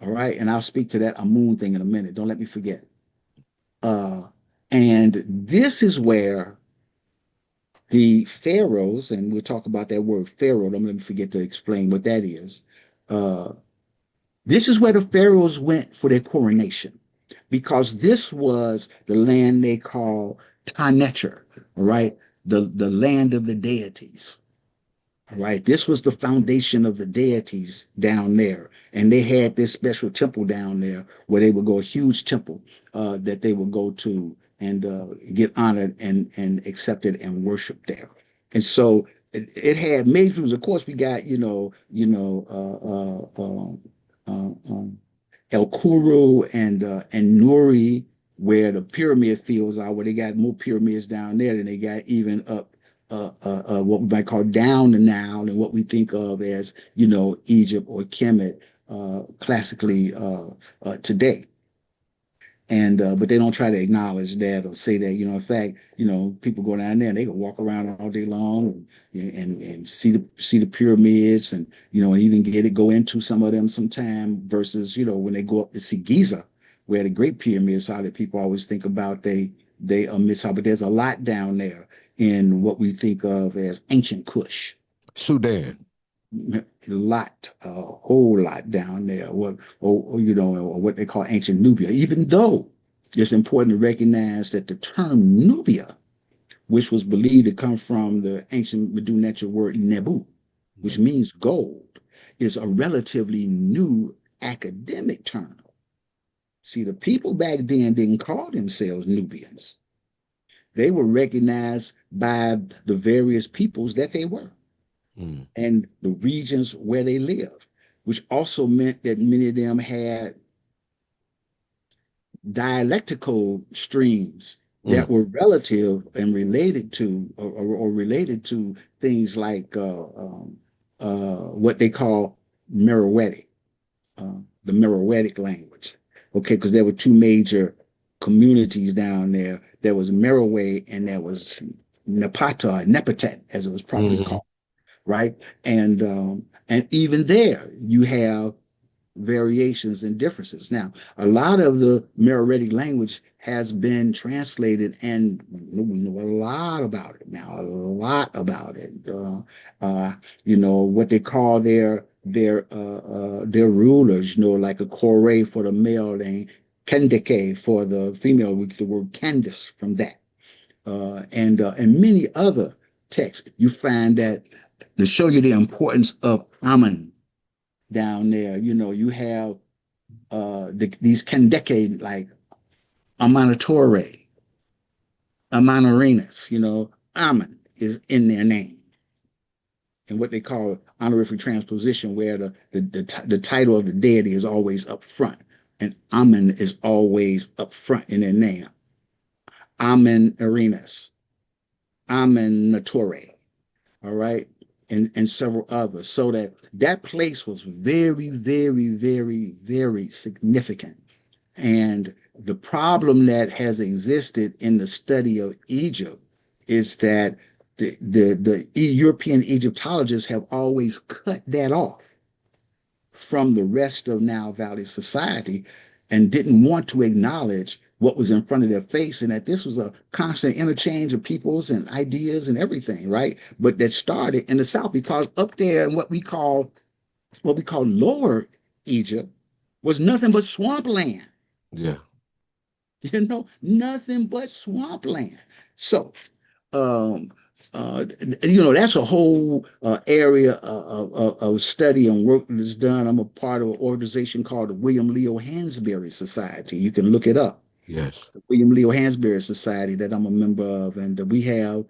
All right. And I'll speak to that Amun thing in a minute. Don't let me forget. Uh, and this is where the pharaohs, and we'll talk about that word pharaoh. Don't let me forget to explain what that is. Uh, this is where the pharaohs went for their coronation, because this was the land they call Tanecher, all right, the land of the deities. All right, this was the foundation of the deities down there, and they had this special temple down there where they would go, a huge temple that they would go to and get honored and accepted and worshiped there. And so it had major rooms. Of course, we got El Kuru and Nuri, where the pyramid fields are, where they got more pyramids down there than they got even up what we might call down the Nile, and what we think of as, you know, Egypt or Kemet classically today. And but they don't try to acknowledge that or say that, you know, in fact, you know, people go down there and they can walk around all day long and see the pyramids, and, you know, and even go into some of them sometime, versus, you know, when they go up to see Giza, where the Great Pyramids are, that people always think about, they miss out. But there's a lot down there in what we think of as ancient Kush. Sudan. A lot, a whole lot down there. What, or, you know, or what they call ancient Nubia. Even though it's important to recognize that the term Nubia, which was believed to come from the ancient Medu Neter word Nebu, which means gold, is a relatively new academic term. See, the people back then didn't call themselves Nubians. They were recognized by the various peoples that they were, and the regions where they lived, which also meant that many of them had dialectical streams Mm. that were relative and related to, or related to things like what they call Meroitic, the Meroitic language. Okay, because there were two major communities down there. There was Meroe and there was Nepatet, as it was properly Mm. called, right? And even there, you have variations and differences. Now, a lot of the Meroitic language has been translated, and we know a lot about it now. A lot about it. You know, what they call their rulers. You know, like a Kore for the male and Kendeke for the female. We get the word Candace from that, and many other texts. You find that to show you the importance of Amun down there. You know, you have these Kendeke, like Amanatore, Amanarenas, you know, Amun is in their name. in what they call honorific transposition, where the title of the deity is always up front, and Amen is always up front in their name. Amen Arenas, Amen Natore, all right, and several others. So that place was very, very, very, very significant. And the problem that has existed in the study of Egypt is that the European Egyptologists have always cut that off from the rest of Nile Valley society and didn't want to acknowledge what was in front of their face, and that this was a constant interchange of peoples and ideas and everything, right? But that started in the south, because up there in what we call lower Egypt was nothing but swampland. Yeah. Nothing but swampland. So that's a whole area of study and work that is done. I'm a part of an organization called the William Leo Hansberry Society. You can look it up. Yes. The William Leo Hansberry Society that I'm a member of, and we have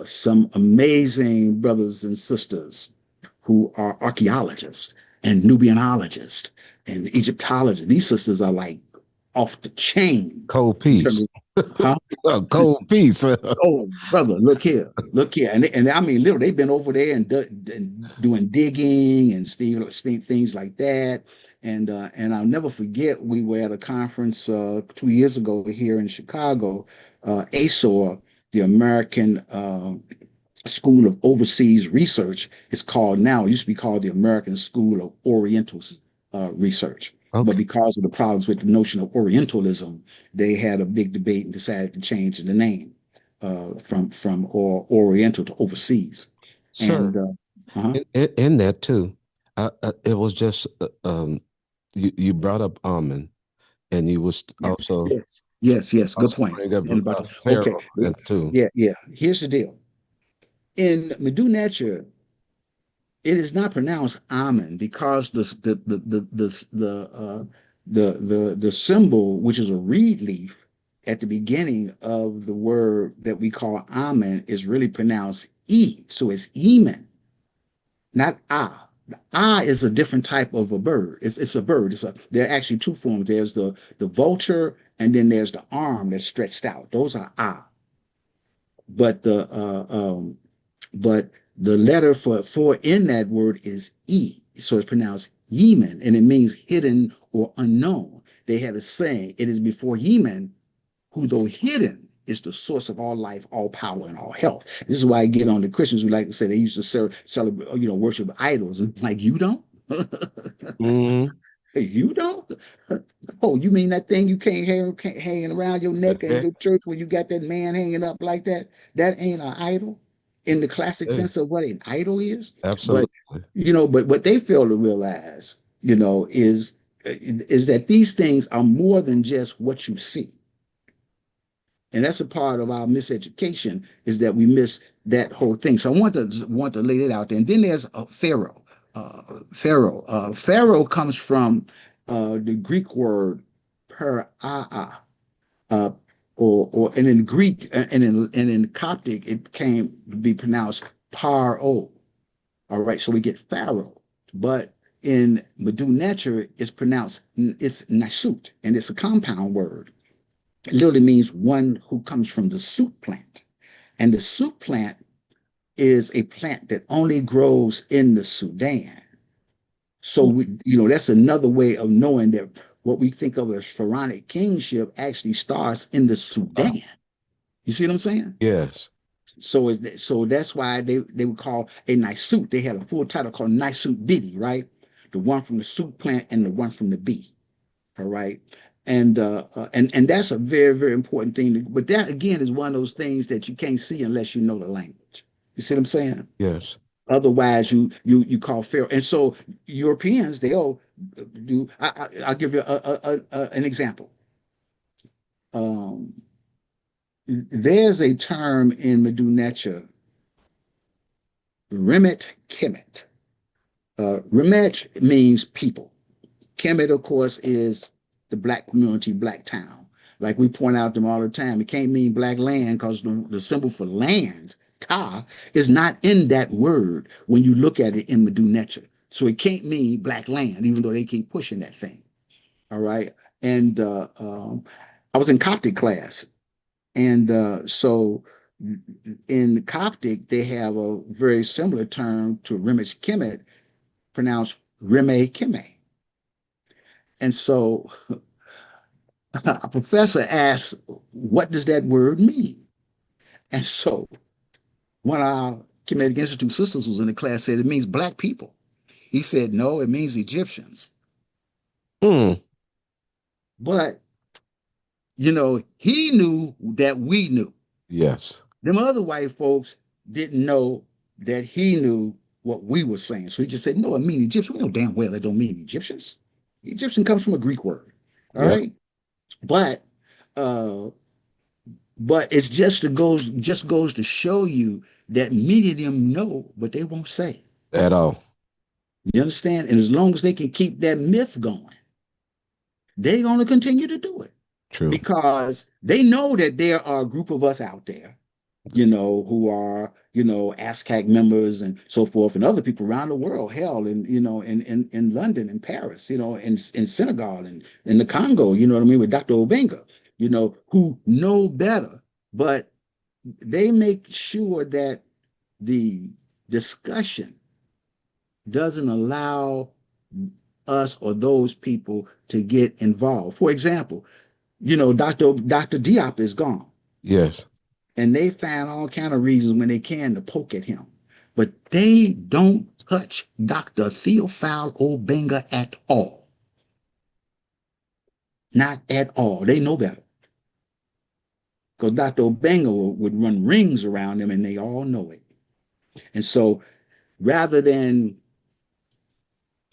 some amazing brothers and sisters who are archaeologists and Nubianologists and Egyptologists. These sisters are like off the chain. Cold peace. Huh? Cold peace. Oh, brother, look here. And I mean, literally, they've been over there and doing digging and things like that. And I'll never forget, we were at a conference 2 years ago here in Chicago. ASOR, the American School of Overseas Research, is called now. It used to be called the American School of Oriental Research. Okay. But because of the problems with the notion of Orientalism, they had a big debate and decided to change the name from Oriental to overseas. Sir, And in that too, it was just you brought up Amen, and you was also yes, good point. bring up Okay, Pharaoh too. yeah. Here's the deal. In Medu Neter, it is not pronounced Amen, because the symbol, which is a reed leaf at the beginning of the word that we call Amen, is really pronounced E. So it's Eman, not Ah. The Ah is a different type of a bird. It's a bird. There are actually two forms. There's the vulture, and then there's the arm that's stretched out. Those are Ah. But the letter for in that word is E. So it's pronounced Yemen, and it means hidden or unknown. They had a saying, it is before Yemen, who though hidden is the source of all life, all power, and all health. This is why I get on the Christians who like to say they used to celebrate, worship idols. And like, you don't? Mm-hmm. You don't? Oh, you mean that thing you can't hanging around your neck in your church when you got that man hanging up like that? That ain't an idol in the classic sense of what an idol is. Absolutely. But what they fail to realize, is that these things are more than just what you see. And that's a part of our miseducation, is that we miss that whole thing. So I want to lay it out there. And then there's Pharaoh. Pharaoh comes from the Greek word per-a-a, and in Greek and in Coptic it came to be pronounced par-o. All right, so we get Pharaoh, but in Medu Neter it's Nasut, and it's a compound word. It literally means one who comes from the sut plant, and the sut plant is a plant that only grows in the Sudan. So that's another way of knowing that what we think of as pharaonic kingship actually starts in the Sudan. You see what I'm saying? Yes. So that's why they would call a Nisut. They had a full title called Nisut Bidi, right? The one from the sut plant and the one from the bee. All right. And that's a very, very important thing. But that again is one of those things that you can't see unless you know the language. You see what I'm saying? Yes. Otherwise, you call Pharaoh. And so Europeans, they'll do. I'll give you an example. There's a term in Medu Neter, Remet Kemet. Remet means people. Kemet, of course, is the black community, black town. Like we point out them all the time, it can't mean black land, because the symbol for land ta is not in that word when you look at it in Medu Neter. So it can't mean black land, even though they keep pushing that thing. All right. And I was in Coptic class. And so in Coptic, they have a very similar term to Remish Kemet, pronounced Reme Keme. And so a professor asked, what does that word mean? And so one of our Kemetic Institute sisters was in the class, said it means black people. He said, no, it means Egyptians. Mm. But, he knew that we knew. Yes. Them other white folks didn't know that he knew what we were saying. So he just said, no, it means Egyptian. We know damn well it don't mean Egyptians. Egyptian comes from a Greek word. All Yep. right. But it's just goes to show you that many of them know, but they won't say. At all. You understand? And as long as they can keep that myth going, they're going to continue to do it. True. Because they know that there are a group of us out there, who are, ASCAC members and so forth, and other people around the world, hell, in London and Paris, in Senegal and in the Congo, you know what I mean, with Dr. Obenga, who know better, but they make sure that the discussion doesn't allow us or those people to get involved. For example, Dr. Diop is gone. Yes. And they find all kind of reasons when they can to poke at him. But they don't touch Dr. Theophile Obenga at all. Not at all. They know better. Because Dr. Obenga would run rings around them and they all know it. And so rather than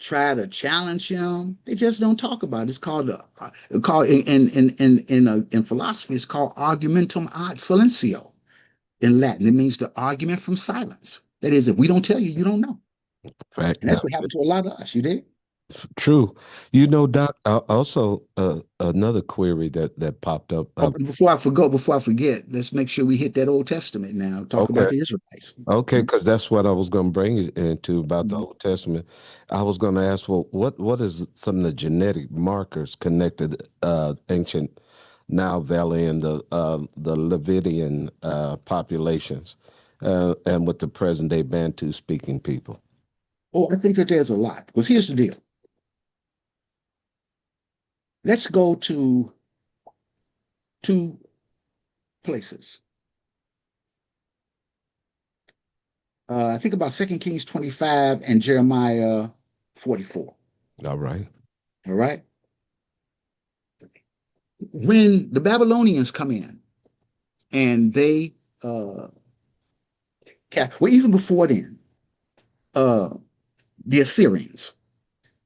try to challenge him, they just don't talk about it. It's called in philosophy, it's called argumentum ad silentio. In Latin, it means the argument from silence. That is, if we don't tell you, you don't know. Fact. And that's what happened to a lot of us. You did? True. Doc, also another query that popped up. Before I forget, let's make sure we hit that Old Testament now. Talk about the Israelites. Okay, because that's what I was going to bring it into about the Old Testament. I was going to ask, well, what is some of the genetic markers connected ancient Nile Valley and the Levidian populations and with the present day Bantu speaking people? Oh, I think that there's a lot. Because here's the deal. Let's go to two places. I think about 2 Kings 25 and Jeremiah 44. All right. All right. When the Babylonians come in and they, well, even before then, the Assyrians,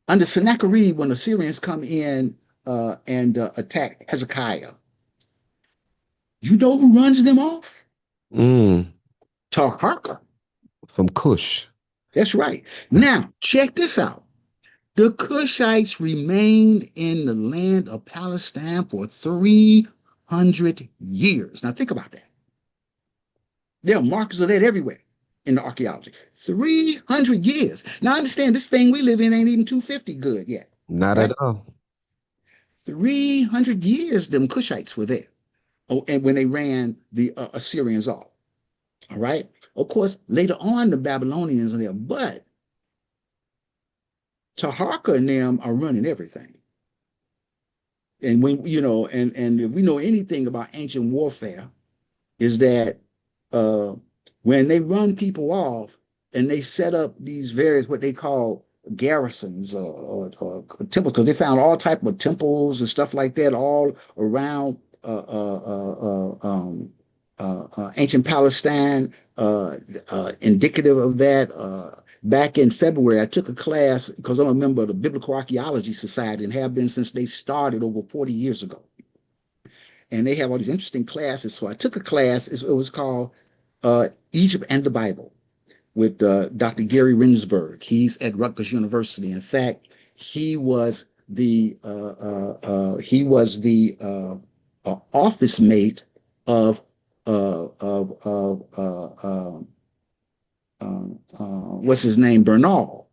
under Sennacherib, when the Assyrians come in and attack Hezekiah, you know who runs them off? Taharka. From Cush. That's right. Now, check this out. The Cushites remained in the land of Palestine for 300 years. Now, think about that. There are markers of that everywhere in the archaeology. 300 years. Now, understand this thing we live in ain't even 250 good yet. Not right? at all. 300 years, them Cushites were there. Oh, and when they ran the Assyrians off. All right. Of course, later on, the Babylonians are there, but Taharka and them are running everything. And when, and if we know anything about ancient warfare, is that when they run people off and they set up these various, what they call garrisons or temples, because they found all type of temples and stuff like that all around ancient Palestine, indicative of that. Back in February, I took a class because I'm a member of the Biblical Archaeology Society and have been since they started over 40 years ago. And they have all these interesting classes. So I took a class, it was called Egypt and the Bible with Dr. Gary Rinsberg. He's at Rutgers University. In fact, he was the office mate of what's his name, Bernal,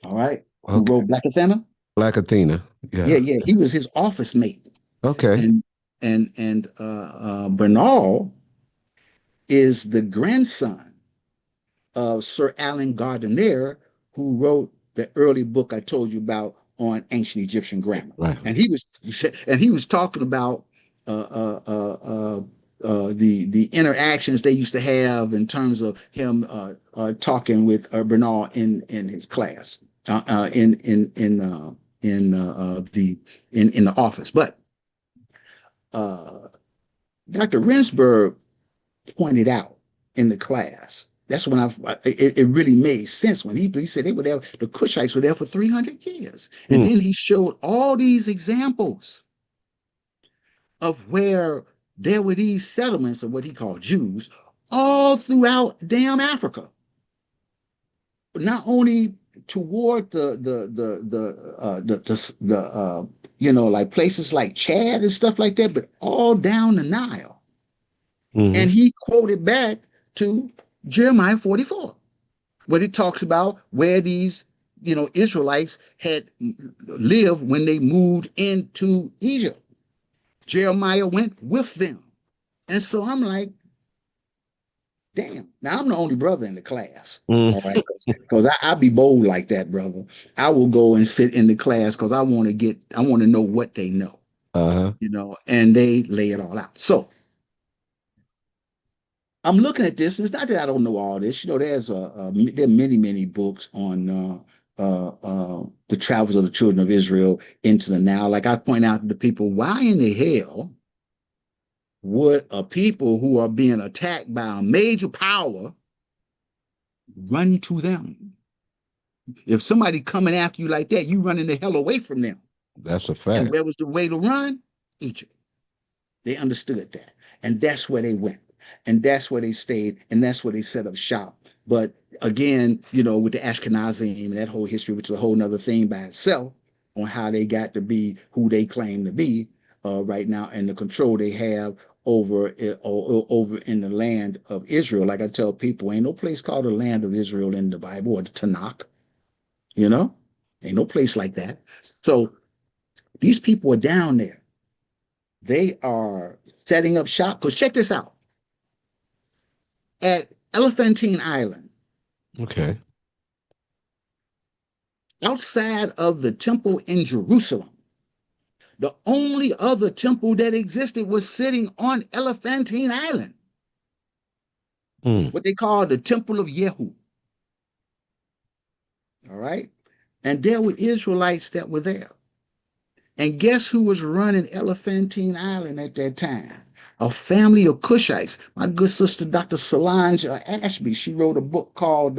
all right, who Okay. wrote Black Athena. Black Athena. Yeah, Yeah. yeah, he was his office mate, Okay. and Bernal is the grandson of Sir Alan Gardiner, who wrote the early book I told you about on ancient Egyptian grammar. Right. And he was talking about the interactions they used to have in terms of him talking with Bernal in his class in the office. But Dr. Rensburg pointed out in the class. That's when it really made sense when he said they were there, the Cushites were there for 300 years. And then he showed all these examples of where there were these settlements of what he called Jews all throughout damn Africa. Not only toward like places like Chad and stuff like that, but all down the Nile. Mm-hmm. And he quoted back to Jeremiah 44, where it talks about where these, Israelites had lived when they moved into Egypt. Jeremiah went with them. And so I'm like, damn. Now I'm the only brother in the class. All right. Because I'll be bold like that, brother. I will go and sit in the class because I want to know what they know. Uh-huh. And they lay it all out. So I'm looking at this, and it's not that I don't know all this. There are many, many books on the travels of the children of Israel into the Nile. Like I point out to the people, why in the hell would a people who are being attacked by a major power run to them? If somebody coming after you like that, you running the hell away from them. That's a And fact. where was the way to run? Egypt. They understood that. And that's where they went. And that's where they stayed. And that's where they set up shop. But again, with the Ashkenazim and that whole history, which is a whole nother thing by itself on how they got to be who they claim to be right now and the control they have over in the land of Israel. Like I tell people, ain't no place called the land of Israel in the Bible or the Tanakh. Ain't no place like that. So these people are down there. They are setting up shop. Because check this out. At Elephantine Island, Okay. outside of the temple in Jerusalem, the only other temple that existed was sitting on Elephantine Island. What they call the Temple of Yehu. All right. And there were Israelites that were there. And guess who was running Elephantine Island at that time? A family of Cushites. My good sister, Dr. Solange Ashby, she wrote a book called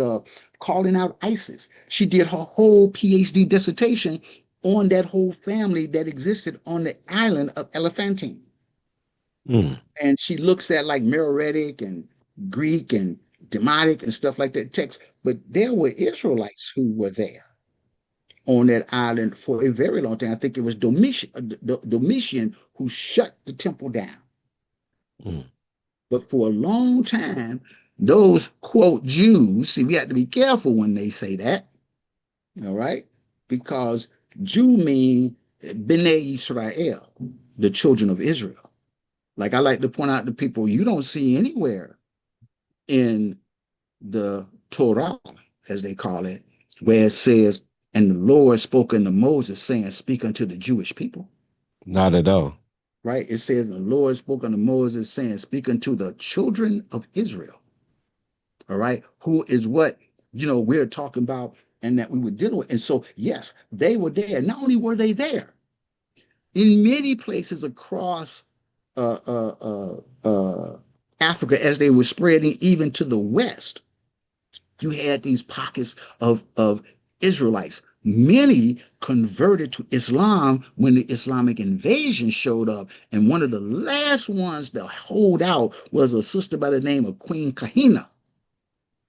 Calling Out ISIS. She did her whole PhD dissertation on that whole family that existed on the island of Elephantine. And she looks at like Meroitic and Greek and Demotic and stuff like that text. But there were Israelites who were there on that island for a very long time. I think it was Domitian who shut the temple down. But for a long time, those quote Jews, see, we have to be careful when they say that, all right? Because Jew mean Bnei Israel, the children of Israel. Like I like to point out to people, you don't see anywhere in the Torah, as they call it, where it says, and the Lord spoke unto Moses, saying, speak unto the Jewish people. Not at all. Right? It says, the Lord spoke unto Moses, saying, speak unto the children of Israel. All right? Who is what, we're talking about and that we were dealing with. And so, yes, they were there. Not only were they there, in many places across Africa, as they were spreading even to the west, you had these pockets of Israelites. Many converted to Islam when the Islamic invasion showed up. And one of the last ones to hold out was a sister by the name of Queen Kahina.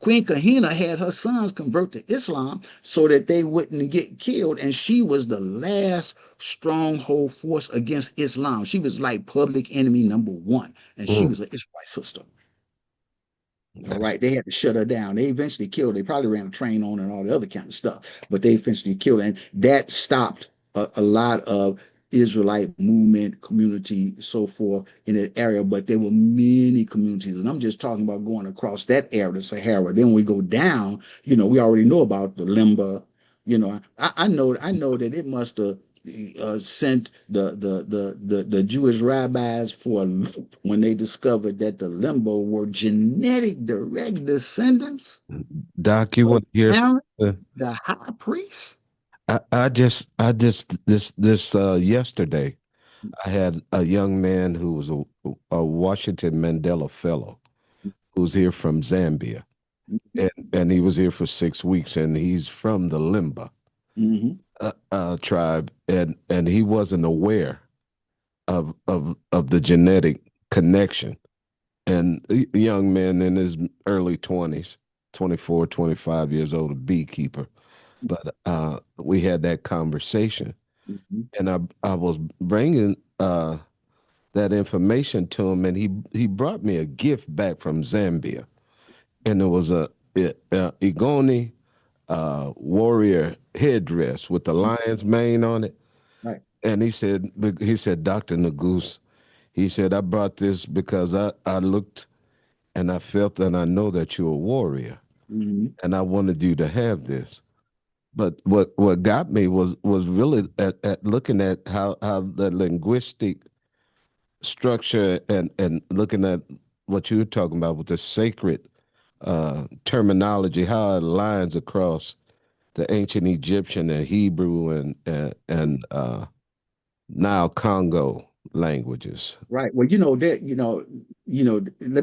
Queen Kahina had her sons convert to Islam so that they wouldn't get killed, and she was the last stronghold force against Islam. She was like public enemy number one, and she Mm. was an Israelite sister. All right, they had to shut her down. They eventually killed her. They probably ran a train on her and all the other kind of stuff, but they eventually killed her, and that stopped a lot of Israelite movement, community, so forth in that area. But there were many communities, and I'm just talking about going across that area, the Sahara. Then we go down. We already know about the Limba. I know that it must have sent the Jewish rabbis for a loop when they discovered that the Limbo were genetic direct descendants Doc, you of want to hear Aaron, something? the high priest. I just this yesterday I had a young man who was a Washington Mandela fellow who's here from Zambia, and he was here for 6 weeks, and he's from the Limba Mm-hmm. tribe, and he wasn't aware of the genetic connection. And a young man in his early 20s, 24, 25 years old, a beekeeper. But we had that conversation, Mm-hmm. and I was bringing that information to him, and he brought me a gift back from Zambia, and it was a Igoni warrior headdress with the lion's mane on it. Right. And he said, Dr. Nagus, he said, I brought this because I looked and I felt and I know that you're a warrior, Mm-hmm. and I wanted you to have this. But what got me was really at looking at how the linguistic structure and looking at what you were talking about with the sacred terminology, how it aligns across the ancient Egyptian and Hebrew and now Congo languages. Right. Well, let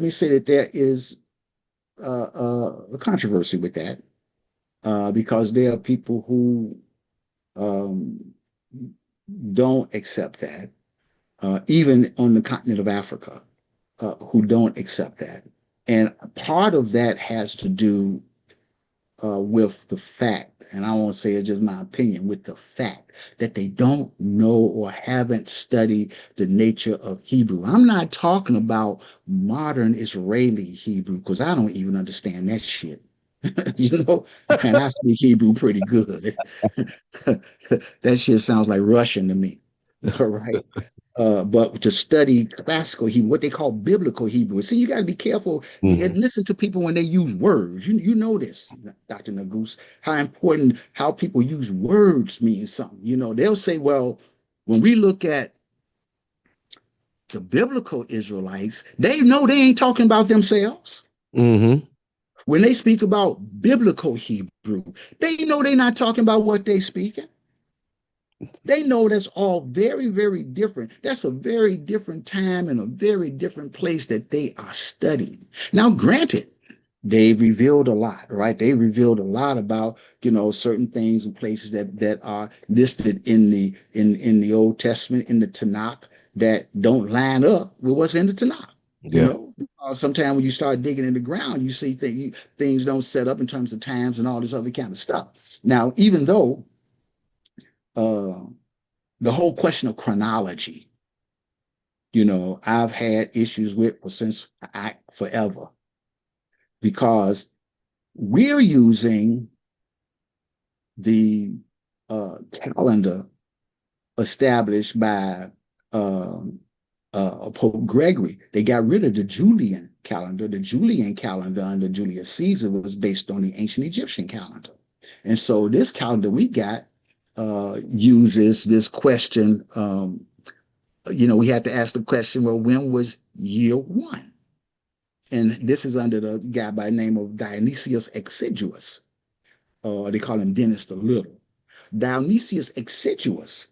me say that there is a controversy with that, because there are people who um, don't accept that, even on the continent of Africa, who don't accept that. And part of that has to do with the fact, and I won't say it's just my opinion, with the fact that they don't know or haven't studied the nature of Hebrew. I'm not talking about modern Israeli Hebrew, because I don't even understand that shit. And I speak Hebrew pretty good. That shit sounds like Russian to me. All right. But to study classical Hebrew, what they call biblical Hebrew. See, you got to be careful and Hmm. listen to people when they use words. You know this, Dr. Nagus, how important how people use words means something. They'll say, well, when we look at the biblical Israelites, they know they ain't talking about themselves. Hmm. When they speak about biblical Hebrew, they know they're not talking about what they speaking. They know that's all very, very different. That's a very different time and a very different place that they are studying. Now, granted, they've revealed a lot, right? They revealed a lot about, certain things and places that are listed in the Old Testament, in the Tanakh, that don't line up with what's in the Tanakh. Yeah. Sometimes when you start digging in the ground, you see things don't set up in terms of times and all this other kind of stuff. Now, even though uh, the whole question of chronology, I've had issues with since forever, because we're using the calendar established by Pope Gregory. They got rid of the Julian calendar. The Julian calendar under Julius Caesar was based on the ancient Egyptian calendar. And so this calendar we got uses this question. We had to ask the question, well, when was year one? And this is under the guy by the name of Dionysius Exiguus. They call him Dennis the Little. Dionysius Exiguus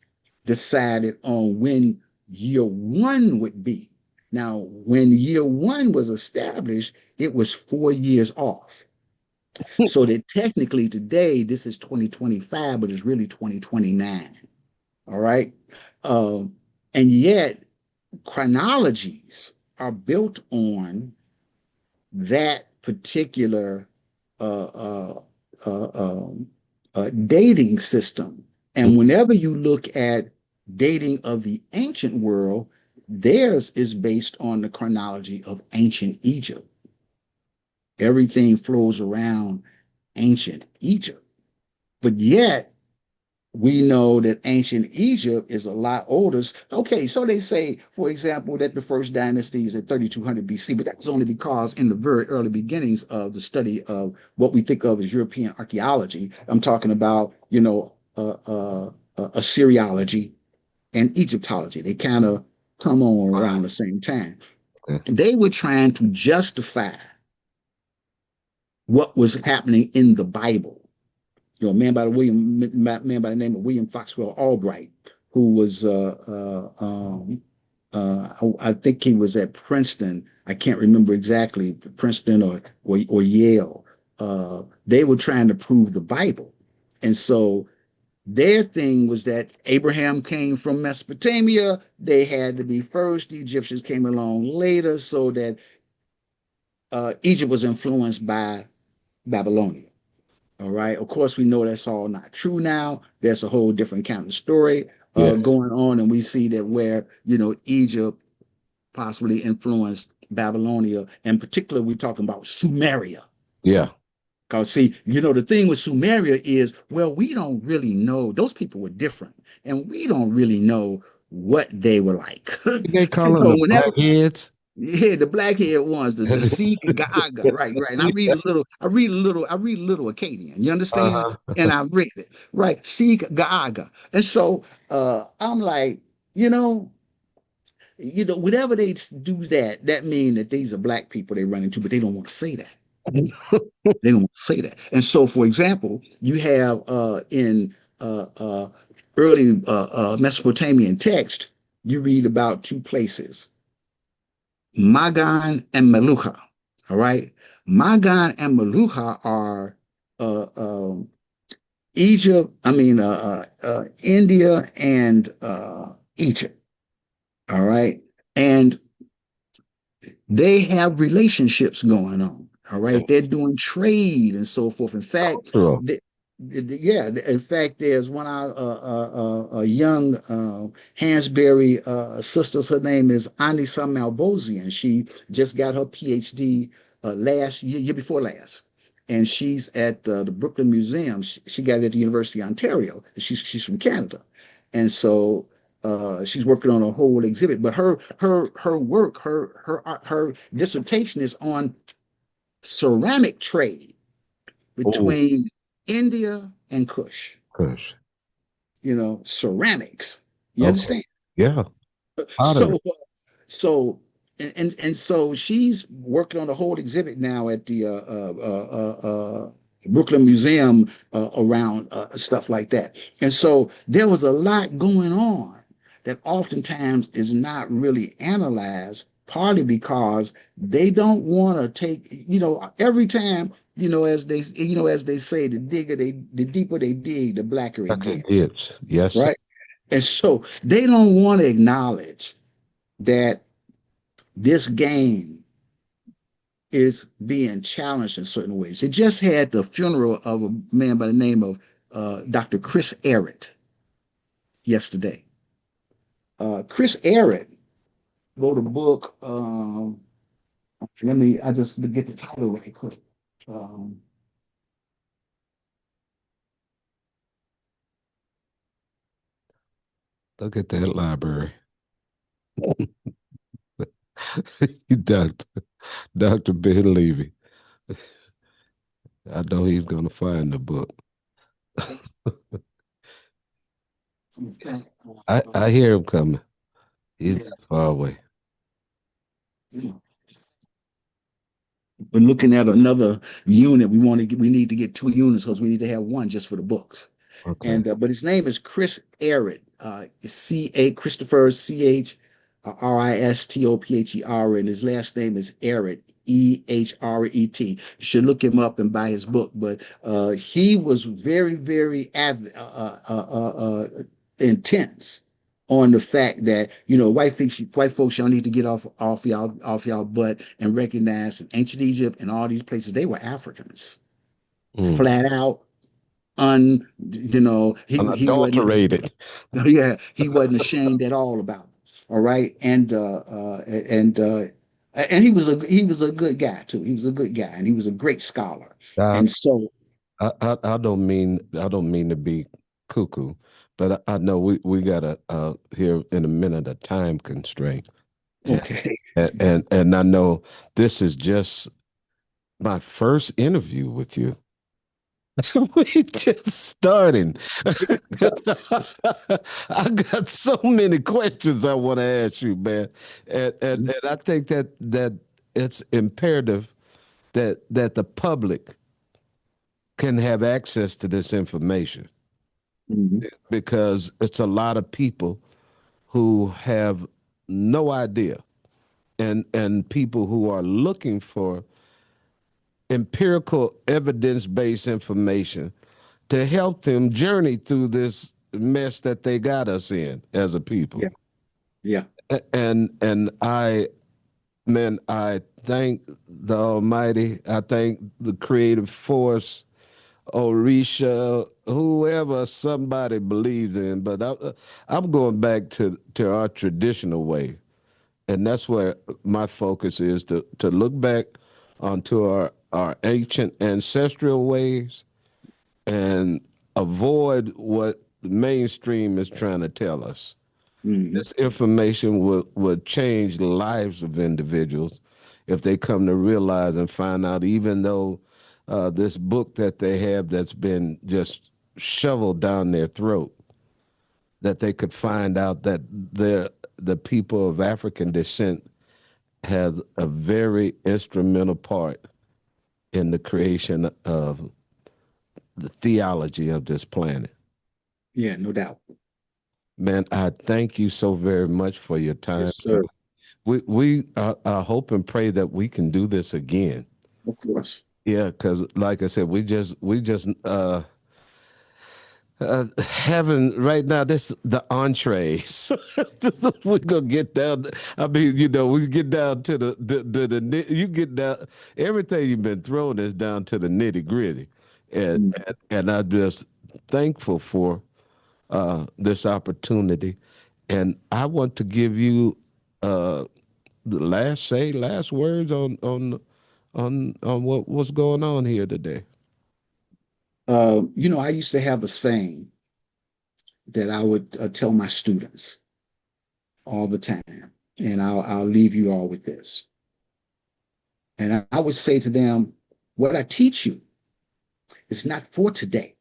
decided on when year one would be. Now, when year one was established, it was 4 years off. So that technically today, this is 2025, but it's really 2029. All right. Um, and yet, chronologies are built on that particular dating system. And whenever you look at dating of the ancient world, theirs is based on the chronology of ancient Egypt. Everything flows around ancient Egypt. But yet, we know that ancient Egypt is a lot older. Okay, so they say, for example, that the first dynasty is at 3200 BC, but that's only because in the very early beginnings of the study of what we think of as European archaeology, I'm talking about, Assyriology and Egyptology. They kind of come on around the same time. They were trying to justify what was happening in the Bible. A man by the name of William Foxwell Albright, who was I think he was at Princeton. I can't remember exactly, Princeton or Yale. They were trying to prove the Bible, and so their thing was that Abraham came from Mesopotamia. They had to be first. The Egyptians came along later, so that Egypt was influenced by Babylonia. All right. Of course, we know that's all not true now. There's a whole different kind of story going on, and we see that where Egypt possibly influenced Babylonia. In particular, we're talking about Sumeria. Yeah. Because see, the thing with Sumeria is, well, we don't really know. Those people were different, and we don't really know what they were like. They call them the blackheads. Yeah, the blackhead ones, the Seek Gaaga, right. And I read a little Akkadian, you understand? And I read it, right? Seek Gaaga. And so I'm like, whenever they do that, that means that these are black people they run into, but they don't want to say that. They don't want to say that. And so, for example, you have in early Mesopotamian text, you read about two places, Magan and Meluha. All right. Magan and Meluha are India and Egypt. All right. And they have relationships going on. All right. They're doing trade and so forth. In fact, in fact, there's one a young Hansberry sisters. Her name is Anissa Malbosian. She just got her PhD year before last, and she's at the Brooklyn Museum. She got it at the University of Ontario. She's from Canada, and so she's working on a whole exhibit. But her work, her dissertation is on ceramic trade between India and Kush. Ceramics. You understand? Yeah. So so she's working on a whole exhibit now at the Brooklyn Museum around stuff like that. And so there was a lot going on that oftentimes is not really analyzed, partly because they don't want to take, every time, as they say, the deeper they dig, the blacker it gets. Yes. Right. And so they don't want to acknowledge that this game is being challenged in certain ways. They just had the funeral of a man by the name of Dr. Chris Arrett yesterday. Chris Arrett wrote a book. I just get the title right quick. Look at that library. Dr. Ben-Levy. I know he's going to find the book. I hear him coming. He's far away. We're looking at another unit. We need to get 2 units because we need to have one just for the books. Okay. And but his name is Chris Arrett. Christopher Christopher, and his last name is Arrett, Ehret. You should look him up and buy his book. But he was very, very intense on the fact that white folks, y'all need to get off y'all butt and recognize in ancient Egypt and all these places they were Africans. flat out, he wasn't, unadulterated. yeah, he wasn't ashamed at all about it. All right. And he was a good guy too. He was a good guy, and he was a great scholar. I, And so, I don't mean to be cuckoo, but I know we got a here in a minute a time constraint, and okay. and I know this is just my first interview with you. We just starting. I got so many questions I want to ask you, man, and I think that it's imperative that the public can have access to this information Mhm. because it's a lot of people who have no idea and people who are looking for empirical evidence-based information to help them journey through this mess that they got us in as a people. Yeah. Yeah. And I thank the Almighty. I thank the creative force, Orisha, whoever somebody believes in. But I'm going back to our traditional way, and that's where my focus is to look back onto our ancient ancestral ways and avoid what the mainstream is trying to tell us. Mhm. This information would change the lives of individuals if they come to realize and find out, even though this book that they have that's been just shoveled down their throat, that they could find out that the people of African descent have a very instrumental part in the creation of the theology of this planet. Yeah, no doubt. Man, I thank you so very much for your time. Yes, sir. We hope and pray that we can do this again. Of course. Yeah, because like I said, we just having right now this the entrees. We're gonna get down. I mean, we get down to you get down everything you've been thrown is down to the nitty gritty, and, Mm. and I'm just thankful for this opportunity, and I want to give you uh, the last words on what's going on here today. I used to have a saying that I would tell my students all the time, and I'll leave you all with this. And I would say to them, what I teach you is not for today,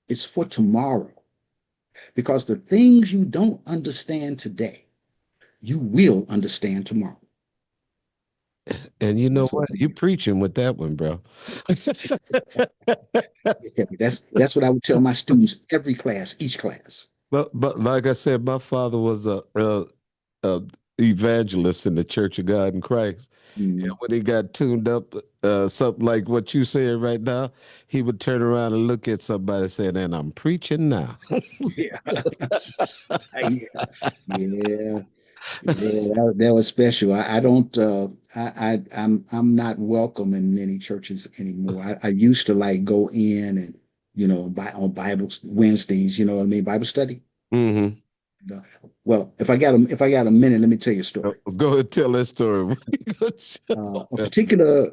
it's for tomorrow. Because the things you don't understand today, you will understand tomorrow. And you know That's what what? You preaching with that one, bro. that's what I would tell my students every class, each class. But like I said, my father was a evangelist in the Church of God in Christ. And Mm, when he got tuned up, something like what you said right now, he would turn around and look at somebody saying, "And I'm preaching now." yeah, yeah, yeah. Yeah, that was special. I don't I'm not welcome in many churches anymore. I used to like go in and on Bible Wednesdays, you know what I mean, Bible study. Hmm. Uh, Well, if I got a minute, let me tell you a story. Go ahead, tell that story. A particular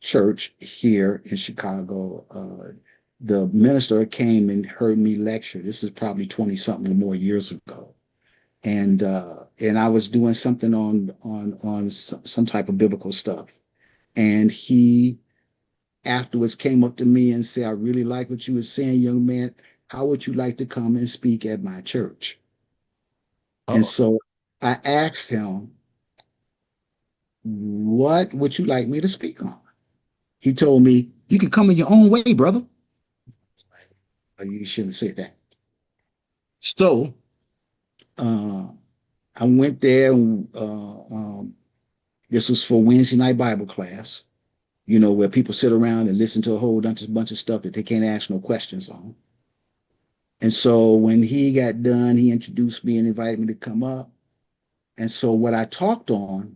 church here in Chicago, the minister came and heard me lecture. This is probably 20 something or more years ago. And I was doing something on some type of biblical stuff. And he afterwards came up to me and said, I really like what you were saying, young man. How would you like to come and speak at my church? And Oh, so I asked him, what would you like me to speak on? He told me, you can come in your own way, brother. Oh, you shouldn't say that. So uh, I went there. This was for Wednesday night Bible class, where people sit around and listen to a whole bunch of stuff that they can't ask no questions on. And so when he got done, he introduced me and invited me to come up. And so what I talked on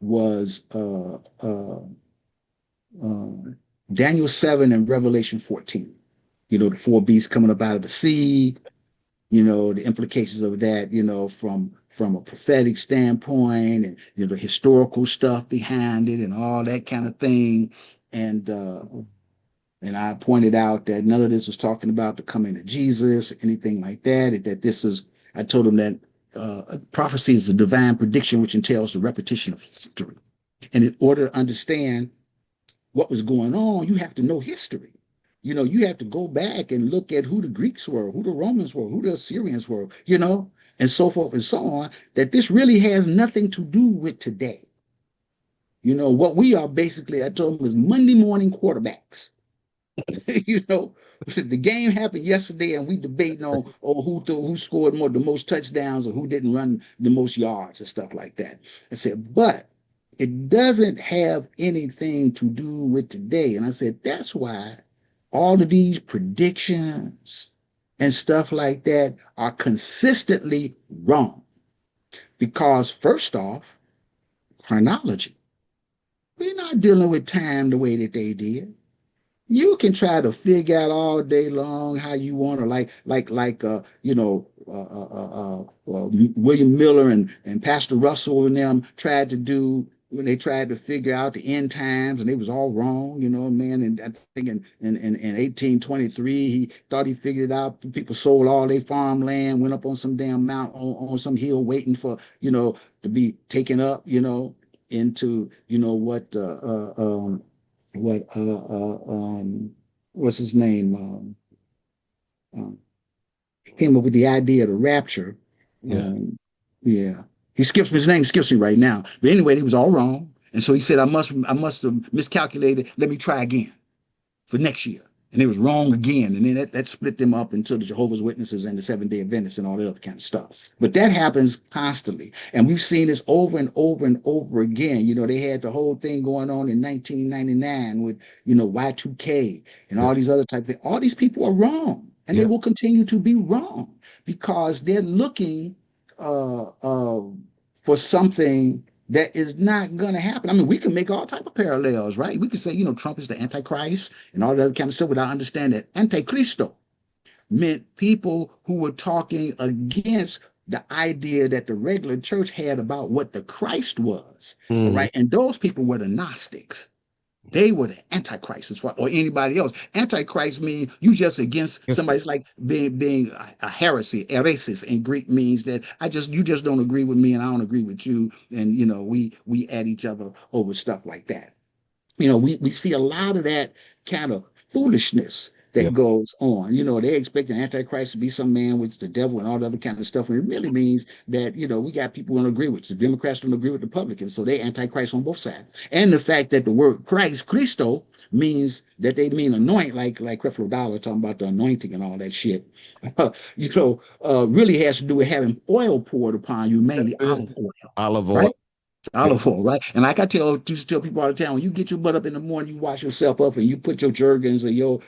was uh, Daniel 7 and Revelation 14. You know, the four beasts coming up out of the sea, you know, the implications of that, you know, from a prophetic standpoint, and you know the historical stuff behind it and all that kind of thing. And I pointed out that none of this was talking about the coming of Jesus, anything like that. That this is, I told him that prophecy is a divine prediction which entails the repetition of history. And in order to understand what was going on, you have to know history. You know, you have to go back and look at who the Greeks were, who the Romans were, who the Assyrians were, you know, and so forth and so on, that this really has nothing to do with today. You know, what we are basically, I told them, is Monday morning quarterbacks. You know, the game happened yesterday, and we debating on who scored the most touchdowns, or who didn't run the most yards and stuff like that. I said, but it doesn't have anything to do with today. And I said, that's why all of these predictions and stuff like that are consistently wrong. Because first off, chronology. We're not dealing with time the way that they did. You can try to figure out all day long how you want to, William Miller and Pastor Russell and them tried to do when they tried to figure out the end times, and it was all wrong, you know, man. And I think in 1823, he thought he figured it out. People sold all their farmland, went up on some damn mount on some hill waiting for, you know, to be taken up, you know, into, you know, what's his name? Came up with the idea of the rapture. Yeah. Yeah. His name skips me right now. But anyway, he was all wrong. And so he said, I must have miscalculated. Let me try again for next year. And it was wrong again. And then that split them up into the Jehovah's Witnesses and the Seventh-day Adventists and all that other kind of stuff. But that happens constantly. And we've seen this over and over and over again. You know, they had the whole thing going on in 1999 with, you know, Y2K and all these other type of things. All these people are wrong. And they will continue to be wrong because they're looking for something that is not going to happen. I mean, we can make all type of parallels, right? We can say, you know, Trump is the Antichrist and all that other kind of stuff without understanding that Antichristo meant people who were talking against the idea that the regular church had about what the Christ was, all right? And those people were the Gnostics. They were the antichrist, or anybody else. Antichrist means you just against somebody's like being a heresy. Heresis in Greek means that you just don't agree with me and I don't agree with you, and you know we at each other over stuff like that. You know, we see a lot of that kind of foolishness that goes on. You know, they expect the Antichrist to be some man with the devil and all the other kind of stuff. And it really means that, you know, we got people who don't agree with you. The Democrats don't agree with the Republicans. So they Antichrist on both sides. And the fact that the word Christo, means that they mean anoint, like Creflo Dollar talking about the anointing and all that shit, really has to do with having oil poured upon you, mainly olive oil. Olive oil. Right? Olive oil, right? And like I used to tell people all the time, when you get your butt up in the morning, you wash yourself up and you put your Jergens or your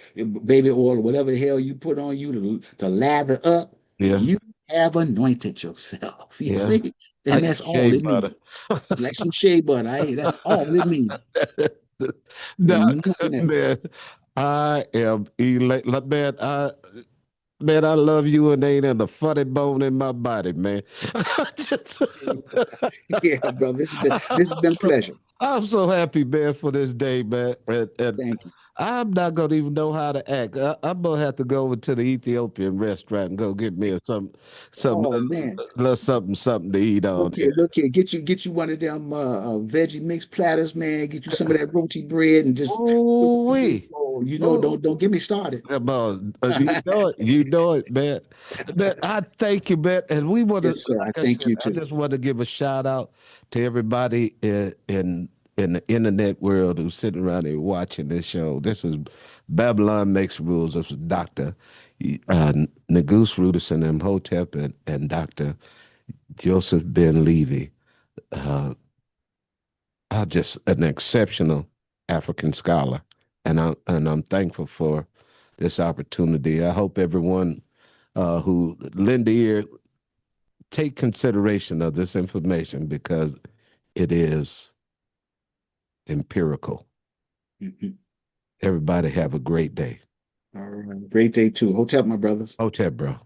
baby oil or whatever the hell you put on you to lather up, you have anointed yourself. You see? And that's all it means. It's like some shea butter. That's all it means. Man, I am elated. Man, I love you and ain't in a funny bone in my body, man. Yeah, brother. This has been a pleasure. I'm so happy, man, for this day, man. And Thank you. I'm not gonna even know how to act. I'm gonna have to go over to the Ethiopian restaurant and go get me some Oh man. little something to eat on. Look here, get you one of them veggie mixed platters, man. Get you some of that roti bread and just Ooh-wee. you know, don't get me started. Come on, you know it, man. Man, I thank you, man. And we want to, Yes, sir. I like I thank said, you I too. just want to give a shout out to everybody in the internet world who's sitting around here watching this show. This is Babylon Makes Rules. This is Dr. Negus Rudison Imhotep and Dr. Yusef Ben-Levy. Just an exceptional African scholar, and I'm thankful for this opportunity. I hope everyone who lend the ear take consideration of this information because it is empirical. Mhm. Everybody have a great day. All right. Great day too. Hotep, my brothers. Hotep, bro.